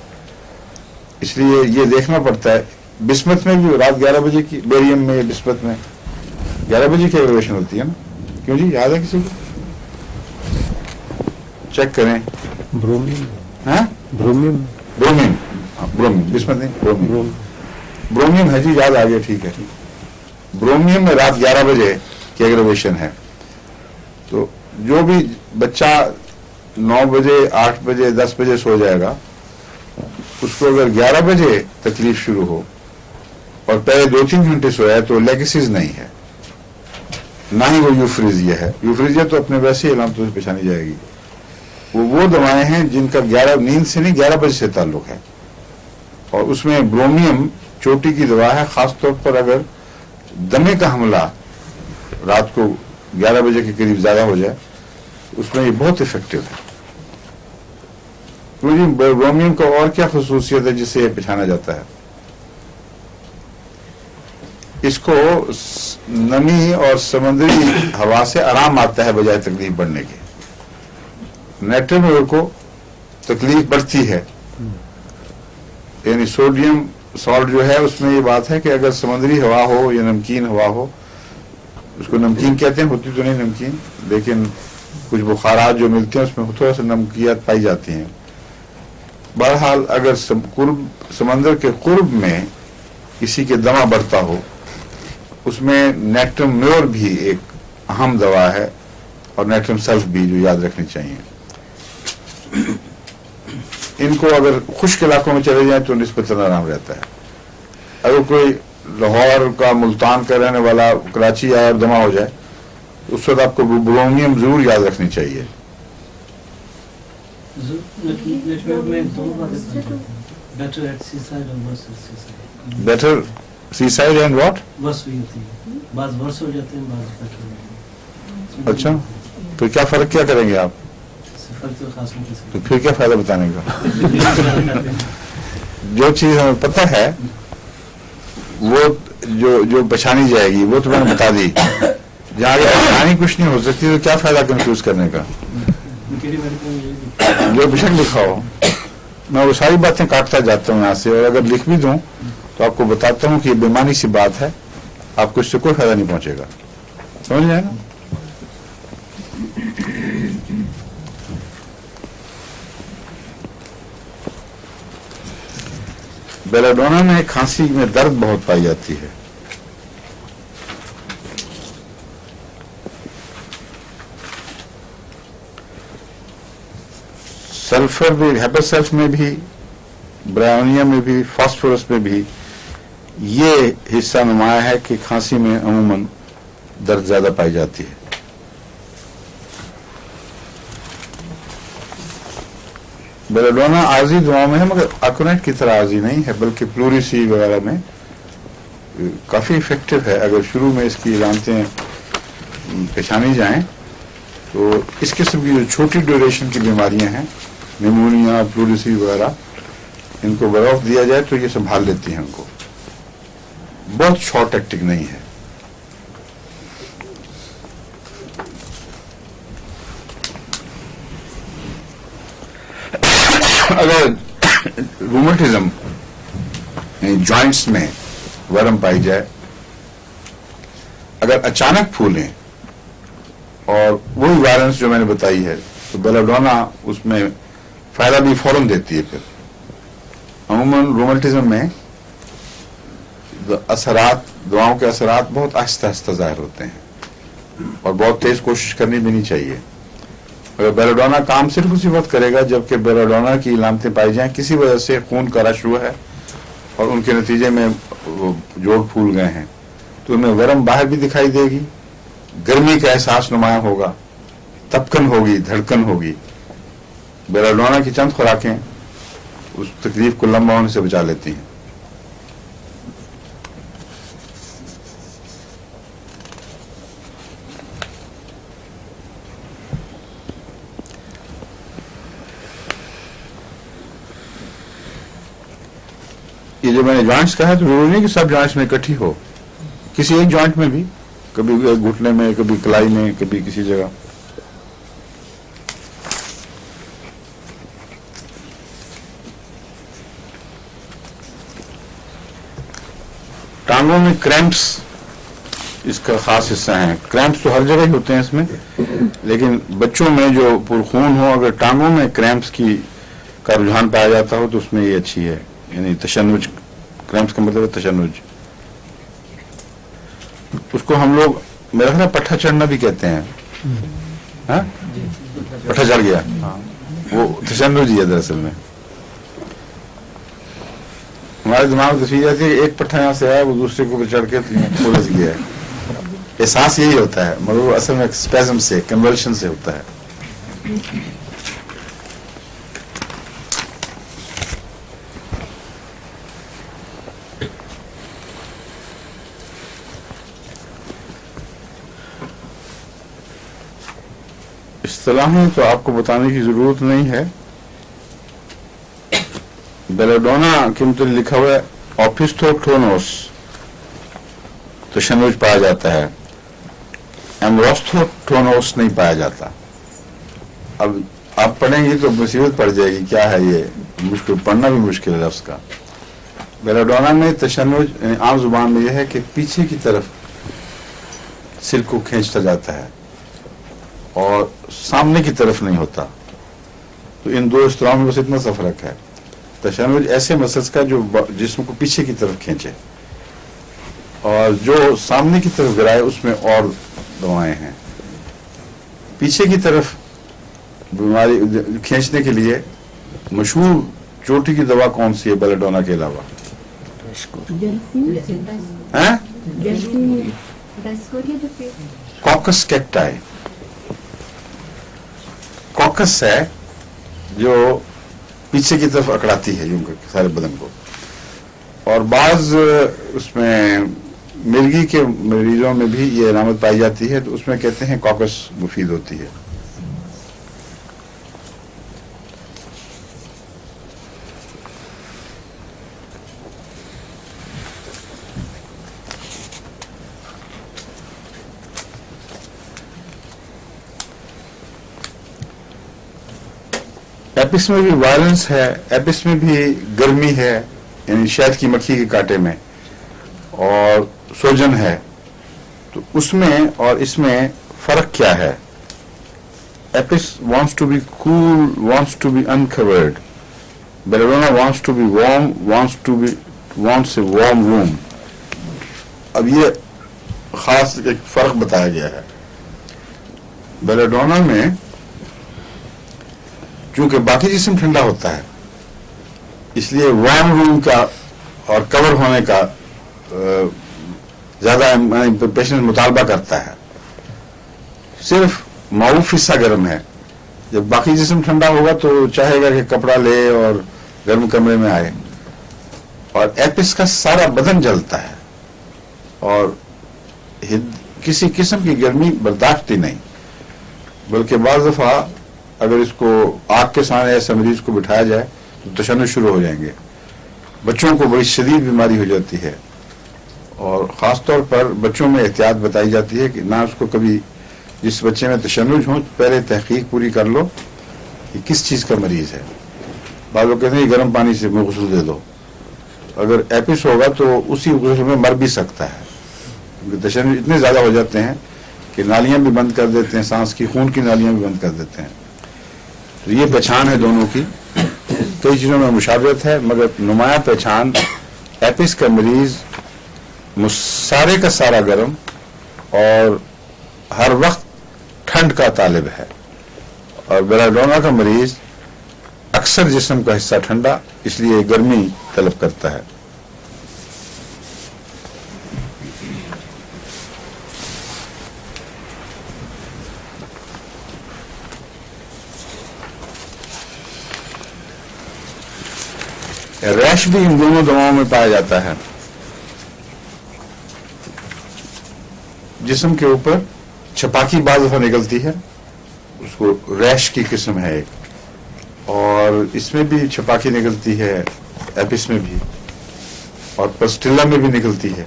इसलिए ये देखना पड़ता है। बिस्मत में भी रात 11 बजे की, बेरियम में, बिस्मत में 11 बजे की एग्रेवेशन होती है ना? क्यों जी, याद है किसी को? चेक करें। ब्रोमीन हाँ, ब्रोमीन ब्रोमीन, ब्रोमीन, बिस्मत नहीं, ब्रोमीन। ब्रोमीन है जी, याद आ गया, ठीक है। ब्रोमियम में रात 11 बजे की एग्रेवेशन है। तो जो भी बच्चा 9 बजे, 8 बजे, 10 बजे सो जाएगा, उसको अगर 11 बजे तकलीफ शुरू हो और पहले 2-3 घंटे सोया है तो लेकेसिस नहीं है, ना ही वो यूफ्रीजिया है। यूफ्रीजिया तो अपने वैसे ही अलामतों से पहचानी जाएगी। वो दवाएं हैं जिनका 11 नींद से नहीं 11 बजे से ताल्लुक है, और उसमें ब्रोमियम चोटी की दवा है। खासतौर पर अगर दमे का हमला रात को 11 बजे के करीब ज्यादा हो जाए, उसमें ये बहुत इफेक्टिव है। ब्रोमियम का और क्या खसूसियत है जिससे ये पहचाना जाता है? इसको नमी और समुद्री हवा से आराम आता है बजाय तकलीफ बढ़ने के। नेट्रम को तकलीफ बढ़ती है, यानी सोडियम सॉल्ट जो है उसमें ये बात है कि अगर समुद्री हवा हो या नमकीन हवा हो, उसको नमकीन कहते हैं, होती तो नहीं नमकीन, लेकिन कुछ बुखारात जो मिलते हैं उसमें थोड़ा सा नमकियात पाई जाती हैं। बहरहाल अगर समंदर के कुर्ब में किसी के दमा बढ़ता हो, उसमें नेट्रम म्योर भी एक अहम दवा है, और नेट्रम सल्फ भी, जो याद रखनी चाहिए। इनको अगर खुश्क इलाकों में चले जाए तो निस्बतन आराम रहता है। अगर कोई लाहौर का, मुल्तान का रहने वाला कराची आया और दमा हो जाए, उस वक्त आपको ब्रोमियम जरूर याद रखनी चाहिए। Better seaside and what? बस हुई होती है, बाज वर्ष हो जाते हैं, बाज बेटर। अच्छा, तो क्या फर्क क्या करेंगे आप? फर्क तो खास नहीं तो फिर क्या फायदा बताने का? जो चीज हमें पता है वो जो पहचानी जाएगी वो तो मैंने बता दी। जहाँ पहचानी कुछ नहीं हो सकती तो क्या फायदा कंफ्यूज करने का? जो बेशक लिखा हो, मैं वो सारी बातें काटता जाता हूँ यहाँ से, और अगर लिख भी दूं तो आपको बताता हूँ कि ये बेमानी सी बात है, आपको इससे कोई फायदा नहीं पहुंचेगा। समझ जाए ना? बेलाडोना में खांसी में दर्द बहुत पाई जाती है। सल्फर भी, हेपेसल्फ में भी, ब्रायोनिया में भी, फास्फोरस में भी ये हिस्सा नुमाया है कि खांसी में अमूमन दर्द ज्यादा पाई जाती है। बेलाडोना आर्जी दवाओं में है, मगर आकोनेट की तरह आर्जी नहीं है, बल्कि प्लूरिसी वगैरह में काफी इफेक्टिव है। अगर शुरू में इसकी इलामतें पहचानी जाएं तो इस किस्म की जो छोटी ड्यूरेशन की बीमारियां हैं निमोनिया, प्लूरिसी वगैरह, इनको बर्फ दिया जाए तो ये संभाल लेती हैं उनको। बहुत शॉर्ट एक्टिंग नहीं है। अगर रूमेटिज्म जॉइंट्स में वर्म पाई जाए, अगर अचानक फूलें, और वही वायलेंस जो मैंने बताई है, तो बेलाडोना उसमें फायदा भी फौरन देती है। फिर अमूमन रूमेटिज्म में असरात, दवाओं के असरात बहुत आहिस्ता आहिस्ता जाहिर होते हैं और बहुत तेज कोशिश करनी भी नहीं चाहिए। अगर बेलाडोना काम सिर्फ उसी वक्त करेगा जबकि बेलाडोना की इलामतें पाई जाएं, किसी वजह से खून का रश हुआ है और उनके नतीजे में जोड़ फूल गए हैं, तो उनमें वर्म बाहर भी दिखाई देगी, गर्मी का एहसास नुमाया होगा, तपकन होगी, धड़कन होगी। बेलाडोना की चंद खुराकें उस तकलीफ को लंबा होने से बचा लेती हैं। ये जो मैंने जॉइंट्स कहा है तो जरूरी नहीं कि सब जॉइंट्स में इकट्ठी हो, किसी एक जॉइंट में भी, कभी घुटने में, कभी कलाई में, कभी किसी जगह। टांगों में क्रैम्प्स इसका खास हिस्सा है। क्रैम्प्स तो हर जगह ही होते हैं इसमें, लेकिन बच्चों में जो पुरखून हो, अगर टांगों में क्रैम्प्स का रुझान पाया जाता हो तो उसमें ये अच्छी है। यानी तशन्नुज, क्रैम्प्स का मतलब है तशन्नुज। उसको हम लोग मेरा ख्याल पट्ठा चढ़ना भी कहते हैं। हाँ? पट्ठा चढ़ गया, वो तशन्नुज ही है दरअसल में। हमारे दिमाग में तस्वीर आती है एक पट्ठा यहाँ से आया, वो दूसरे को चढ़ के उलझ गया है। एहसास यही होता है, मगर वो असल में स्पेज़म से, कन्वर्शन से होता है। इस्तिलाहें तो आपको बताने की जरूरत नहीं है। बेलाडोना के मतलब लिखा हुआ है ऑफिस्थोटोनोस, तशन्नुज पाया जाता है, एम्ब्रोस्थोटोनोस नहीं पाया जाता। अब आप पढ़ेंगे तो मुसीबत पड़ जाएगी, क्या है ये, मुश्किल, पढ़ना भी मुश्किल है लफ्ज का। बेलाडोना में तशन्नुज आम जुबान में यह है कि पीछे की तरफ सिर को खींचता जाता है और सामने की तरफ नहीं होता। तो इन दो इस्तिलाहों में बस इतना सा फर्क है। तशन्नुज ऐसे मसल्स का जो जिस्म को पीछे की तरफ खींचे, और जो सामने की तरफ गिराए उसमें और दवाएं हैं। पीछे की तरफ बीमारी खींचने के लिए मशहूर चोटी की दवा कौन सी है बेलाडोना के अलावा? हैं? Caucus cacti. कॉकस है जो पीछे की तरफ अकड़ाती है यूं सारे बदन को, और बाज उसमें मिर्गी के मरीजों में भी ये अलामत पाई जाती है, तो उसमें कहते हैं कॉकस मुफीद होती है। एपिस में भी वायलेंस है, एपिस में भी गर्मी है, यानी शहद की मक्खी के कांटे में, और सोजन है। तो उसमें और इसमें फर्क क्या है? Apis wants to be cool, wants to be uncovered. Belladonna wants to be warm, wants a warm room. अब ये खास एक फर्क बताया गया है। बेलाडोना में चूंकि बाकी जिस्म ठंडा होता है, इसलिए वार्म रूम का और कवर होने का ज्यादा पेशेंट मुतालबा करता है। सिर्फ माऊफ हिस्सा गर्म है। जब बाकी जिस्म ठंडा होगा तो चाहेगा कि कपड़ा ले और गर्म कमरे में आए। और एपिस का सारा बदन जलता है और किसी किस्म की गर्मी बर्दाश्त ही नहीं, बल्कि बाज़ दफा اگر اس کو آگ کے سامنے ایسے مریض کو بٹھایا جائے تو تشنج شروع ہو جائیں گے. بچوں کو بڑی شدید بیماری ہو جاتی ہے اور خاص طور پر بچوں میں احتیاط بتائی جاتی ہے کہ نہ اس کو کبھی جس بچے میں تشنج ہو پہلے تحقیق پوری کر لو کہ کس چیز کا مریض ہے. بعض لوگ کہتے ہیں گرم پانی سے میں غسل دے دو. اگر ایپس ہوگا تو اسی غسل میں مر بھی سکتا ہے کیونکہ تشنج اتنے زیادہ ہو جاتے ہیں کہ نالیاں بھی بند کر دیتے ہیں, سانس کی خون کی نالیاں بھی بند کر دیتے ہیں. تو یہ پہچان ہے دونوں کی. کئی چیزوں میں مشابہت ہے مگر نمایاں پہچان ایپس کا مریض سارے کا سارا گرم اور ہر وقت ٹھنڈ کا طالب ہے, اور بیلاڈونا کا مریض اکثر جسم کا حصہ ٹھنڈا اس لیے گرمی طلب کرتا ہے. ریش بھی ان دونوں دواؤں میں پایا جاتا ہے. جسم کے اوپر چھپاکی بعض دفعہ نکلتی ہے, اس کو ریش کی قسم ہے ایک, اور اس میں بھی چھپاکی نکلتی ہے ایپس میں بھی, اور پسٹیلا میں بھی نکلتی ہے.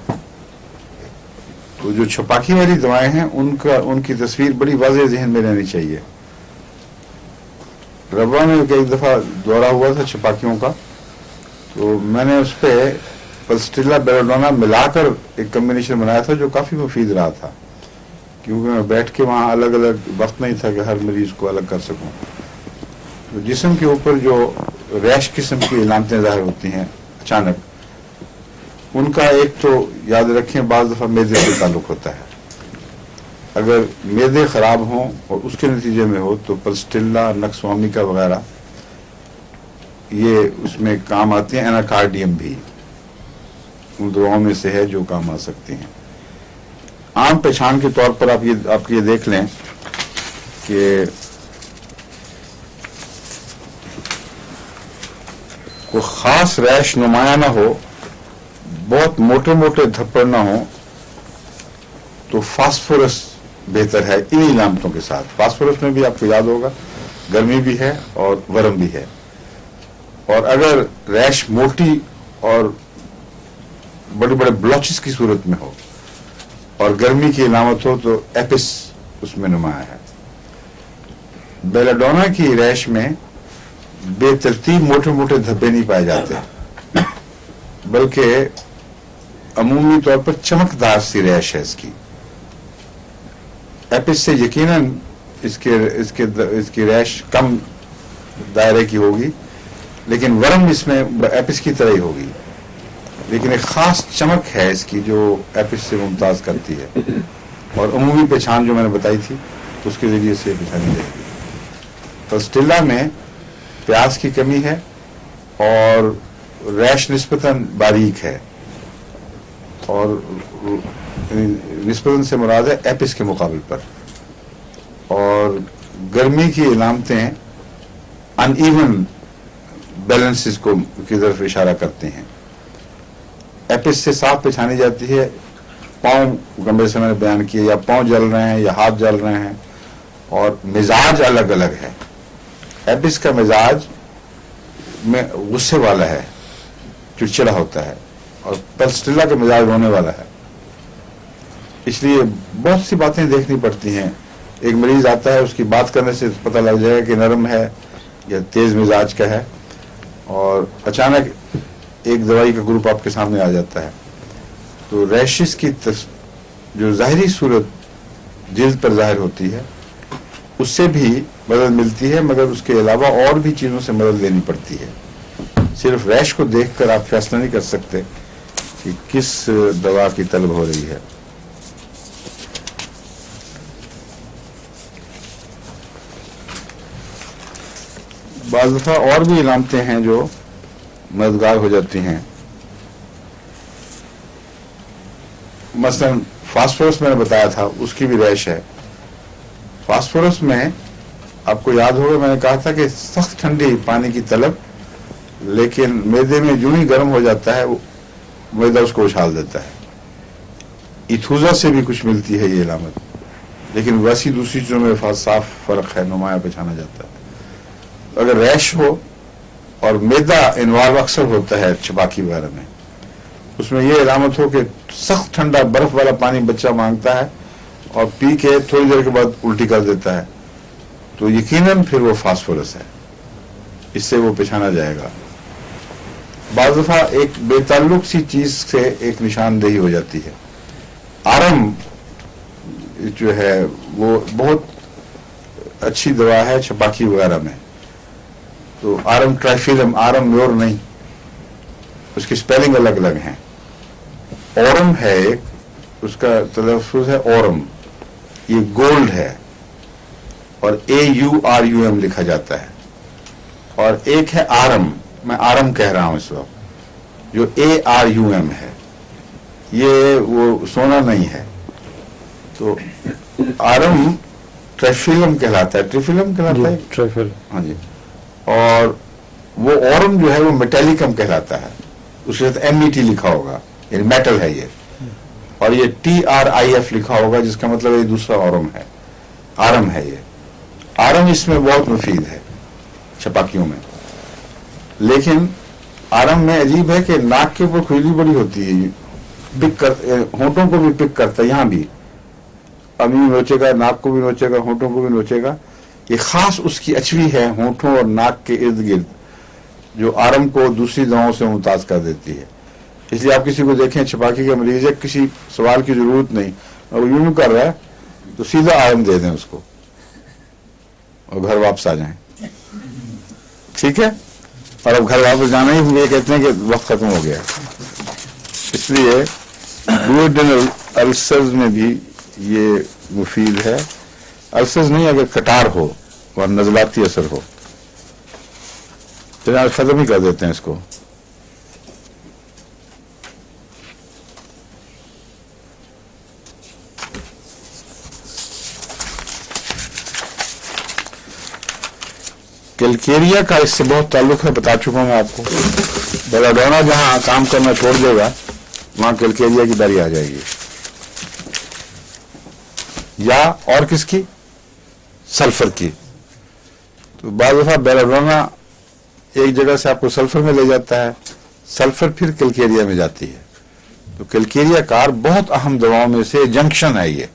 تو جو چھپاکی والی دوائیں ہیں ان کی تصویر بڑی واضح ذہن میں رہنی چاہیے. ربا میں ایک دفعہ دورہ ہوا تھا چھپاکیوں کا, تو میں نے اس پہ پلسٹیلا بیلاڈونا ملا کر ایک کمبینیشن بنایا تھا جو کافی مفید رہا تھا, کیونکہ میں بیٹھ کے وہاں الگ الگ وقت نہیں تھا کہ ہر مریض کو الگ کر سکوں. تو جسم کے اوپر جو ریش قسم کی علامتیں ظاہر ہوتی ہیں اچانک, ان کا ایک تو یاد رکھیں بعض دفعہ میدے سے تعلق ہوتا ہے. اگر میدے خراب ہوں اور اس کے نتیجے میں ہو تو پلسٹیلا, نکس وامیکا وغیرہ یہ اس میں کام آتے ہیں. ایناکارڈیم بھی ان دواؤں میں سے ہے جو کام آ سکتی ہیں. عام پہچان کے طور پر آپ یہ دیکھ لیں کہ کوئی خاص ریش نمایاں نہ ہو, بہت موٹے موٹے دھپڑ نہ ہو, تو فاسفورس بہتر ہے انہی علامتوں کے ساتھ. فاسفورس میں بھی آپ کو یاد ہوگا گرمی بھی ہے اور ورم بھی ہے. اور اگر ریش موٹی اور بڑے بڑے بلوچز کی صورت میں ہو اور گرمی کی علامت ہو تو ایپس اس میں نمایاں ہے. بیلاڈونا کی ریش میں بے ترتیب موٹے موٹے دھبے نہیں پائے جاتے, بلکہ عمومی طور پر چمکدار سی ریش ہے اس کی. ایپس سے یقیناً اس کی ریش کم دائرے کی ہوگی, لیکن ورم اس میں ایپس کی طرح ہی ہوگی, لیکن ایک خاص چمک ہے اس کی جو ایپس سے ممتاز کرتی ہے. اور عمومی پہچان جو میں نے بتائی تھی اس کے ذریعے سے پہچانی جائے گی. پلسٹیلا میں پیاز کی کمی ہے اور ریش نسبتاً باریک ہے, اور نسبتاً سے مراد ہے ایپس کے مقابل پر, اور گرمی کی علامتیں ان ایون بیلنسز کی طرف اشارہ کرتے ہیں. ایپس سے صاف پہچانی جاتی ہے. پاؤں گمبے سے میں نے بیان کیا, یا پاؤں جل رہے ہیں یا ہاتھ جل رہے ہیں, اور مزاج الگ الگ ہے. ایپس کا مزاج میں غصے والا ہے, چڑچڑا ہوتا ہے, اور پلسٹیلا کا مزاج رونے والا ہے. اس لیے بہت سی باتیں دیکھنی پڑتی ہیں. ایک مریض آتا ہے, اس کی بات کرنے سے پتہ لگ جائے گا کہ نرم ہے یا تیز مزاج کا ہے, اور اچانک ایک دوائی کا گروپ آپ کے سامنے آ جاتا ہے. تو ریشز کی جو ظاہری صورت جلد پر ظاہر ہوتی ہے اس سے بھی مدد ملتی ہے, مگر اس کے علاوہ اور بھی چیزوں سے مدد لینی پڑتی ہے. صرف ریش کو دیکھ کر آپ فیصلہ نہیں کر سکتے کہ کس دوا کی طلب ہو رہی ہے. بعض دفعہ اور بھی علامتیں ہیں جو مددگار ہو جاتی ہیں. مثلا فاسفورس میں نے بتایا تھا, اس کی بھی ریش ہے. فاسفورس میں آپ کو یاد ہوگا میں نے کہا تھا کہ سخت ٹھنڈی پانی کی طلب, لیکن معدے میں جو ہی گرم ہو جاتا ہے معدہ اس کو اچھال دیتا ہے. ایتھوزا سے بھی کچھ ملتی ہے یہ علامت, لیکن ویسی دوسری چیزوں میں صاف فرق ہے, نمایاں پہچانا جاتا ہے. अगर रैश हो और मैदा इन्वॉल्व अक्सर होता है छपाकी वगैरह में, उसमें ये अलामत हो कि सख्त ठंडा बर्फ वाला पानी बच्चा मांगता है और पी के थोड़ी देर के बाद उल्टी कर देता है, तो यकीनन फिर वो फास्फोरस है, इससे वो पहचाना जाएगा। बाज़ दफा एक बेताल्लुक सी चीज से एक निशानदेही हो जाती है। आरम जो है वो बहुत अच्छी दवा है छपाकी वगैरह में, तो आरम ट्राइफिलम, आरम म्योर नहीं, उसकी स्पेलिंग अलग अलग हैं। औरम है एक, उसका तलफ़्फ़ुज़ है औरम, ये गोल्ड है और AURUM लिखा जाता है, और एक है आरम, मैं आरम कह रहा हूं इस वक्त, जो ARUM है, ये वो सोना नहीं है। तो आरम ट्राइफिलम कहलाता है, ट्रिफिलम कहलाता है, ट्राइफल। हाँ जी। और वो औरम जो है वो मेटेलिकम कहलाता है, उसके साथ MET लिखा होगा, यानी मेटल है ये, और ये TRIF लिखा होगा, जिसका मतलब ये दूसरा औरम है, आरम है ये। आरम इसमें बहुत मुफीद है छपाकियों में, लेकिन आरम में अजीब है कि नाक के ऊपर खुजली बड़ी होती है, पिक कर, होंठों को भी पिक करता है, यहाँ भी अभी नोचेगा, नाक को भी नोचेगा, होंठों को भी नोचेगा। ये खास उसकी अचवी है होंठों और नाक के इर्द गिर्द, जो आरम को दूसरी दवाओं से मुमताज कर देती है। इसलिए आप किसी को देखें छपाकी का मरीज है, किसी सवाल की जरूरत नहीं, और वो यूं कर रहा है तो सीधा आरम दे दें उसको और घर वापस आ जाएं, ठीक है। और अब घर वापस जाना ही ये कहते हैं कि वक्त खत्म हो गया। इसलिए डुओडेनल अल्सर्स में भी ये मुफीद है। अल्सर्स नहीं, अगर कटार हो और नजलाती असर हो, तो आज खत्म ही कर देते हैं इसको। कैलकेरिया का इससे बहुत ताल्लुक है, बता चुका हूं आपको। बेलाडोना जहां काम करना छोड़ देगा, वहां कैलकेरिया की बारी आ जाएगी, या और किसकी, सल्फर की। तो बाद दफा बेलाडोना एक जगह से आपको सल्फर में ले जाता है, सल्फर फिर कैलकेरिया में जाती है। तो कैलकेरिया कार बहुत अहम दवाओं में से जंक्शन है। ये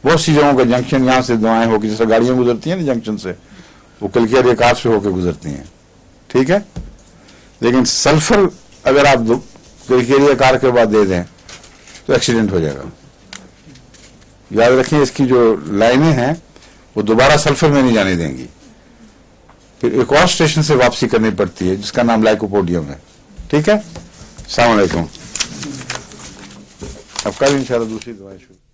बहुत सी जगहों का जंक्शन, यहां से दवाएं होकर, जैसे गाड़ियां गुजरती हैं ना जंक्शन से, वो कैलकेरिया कार से होकर गुजरती हैं, ठीक है। लेकिन सल्फर अगर आप कैलकेरिया कार के बाद दे दें तो एक्सीडेंट हो जाएगा। याद रखें, इसकी जो लाइनें हैं वो दोबारा सल्फर में नहीं जाने देंगी, फिर एक और स्टेशन से वापसी करनी पड़ती है जिसका नाम लाइकोपोडियम है, ठीक है। अस्सलाम वालेकुम। अब कल इंशाल्लाह दूसरी दवाएं शुरू।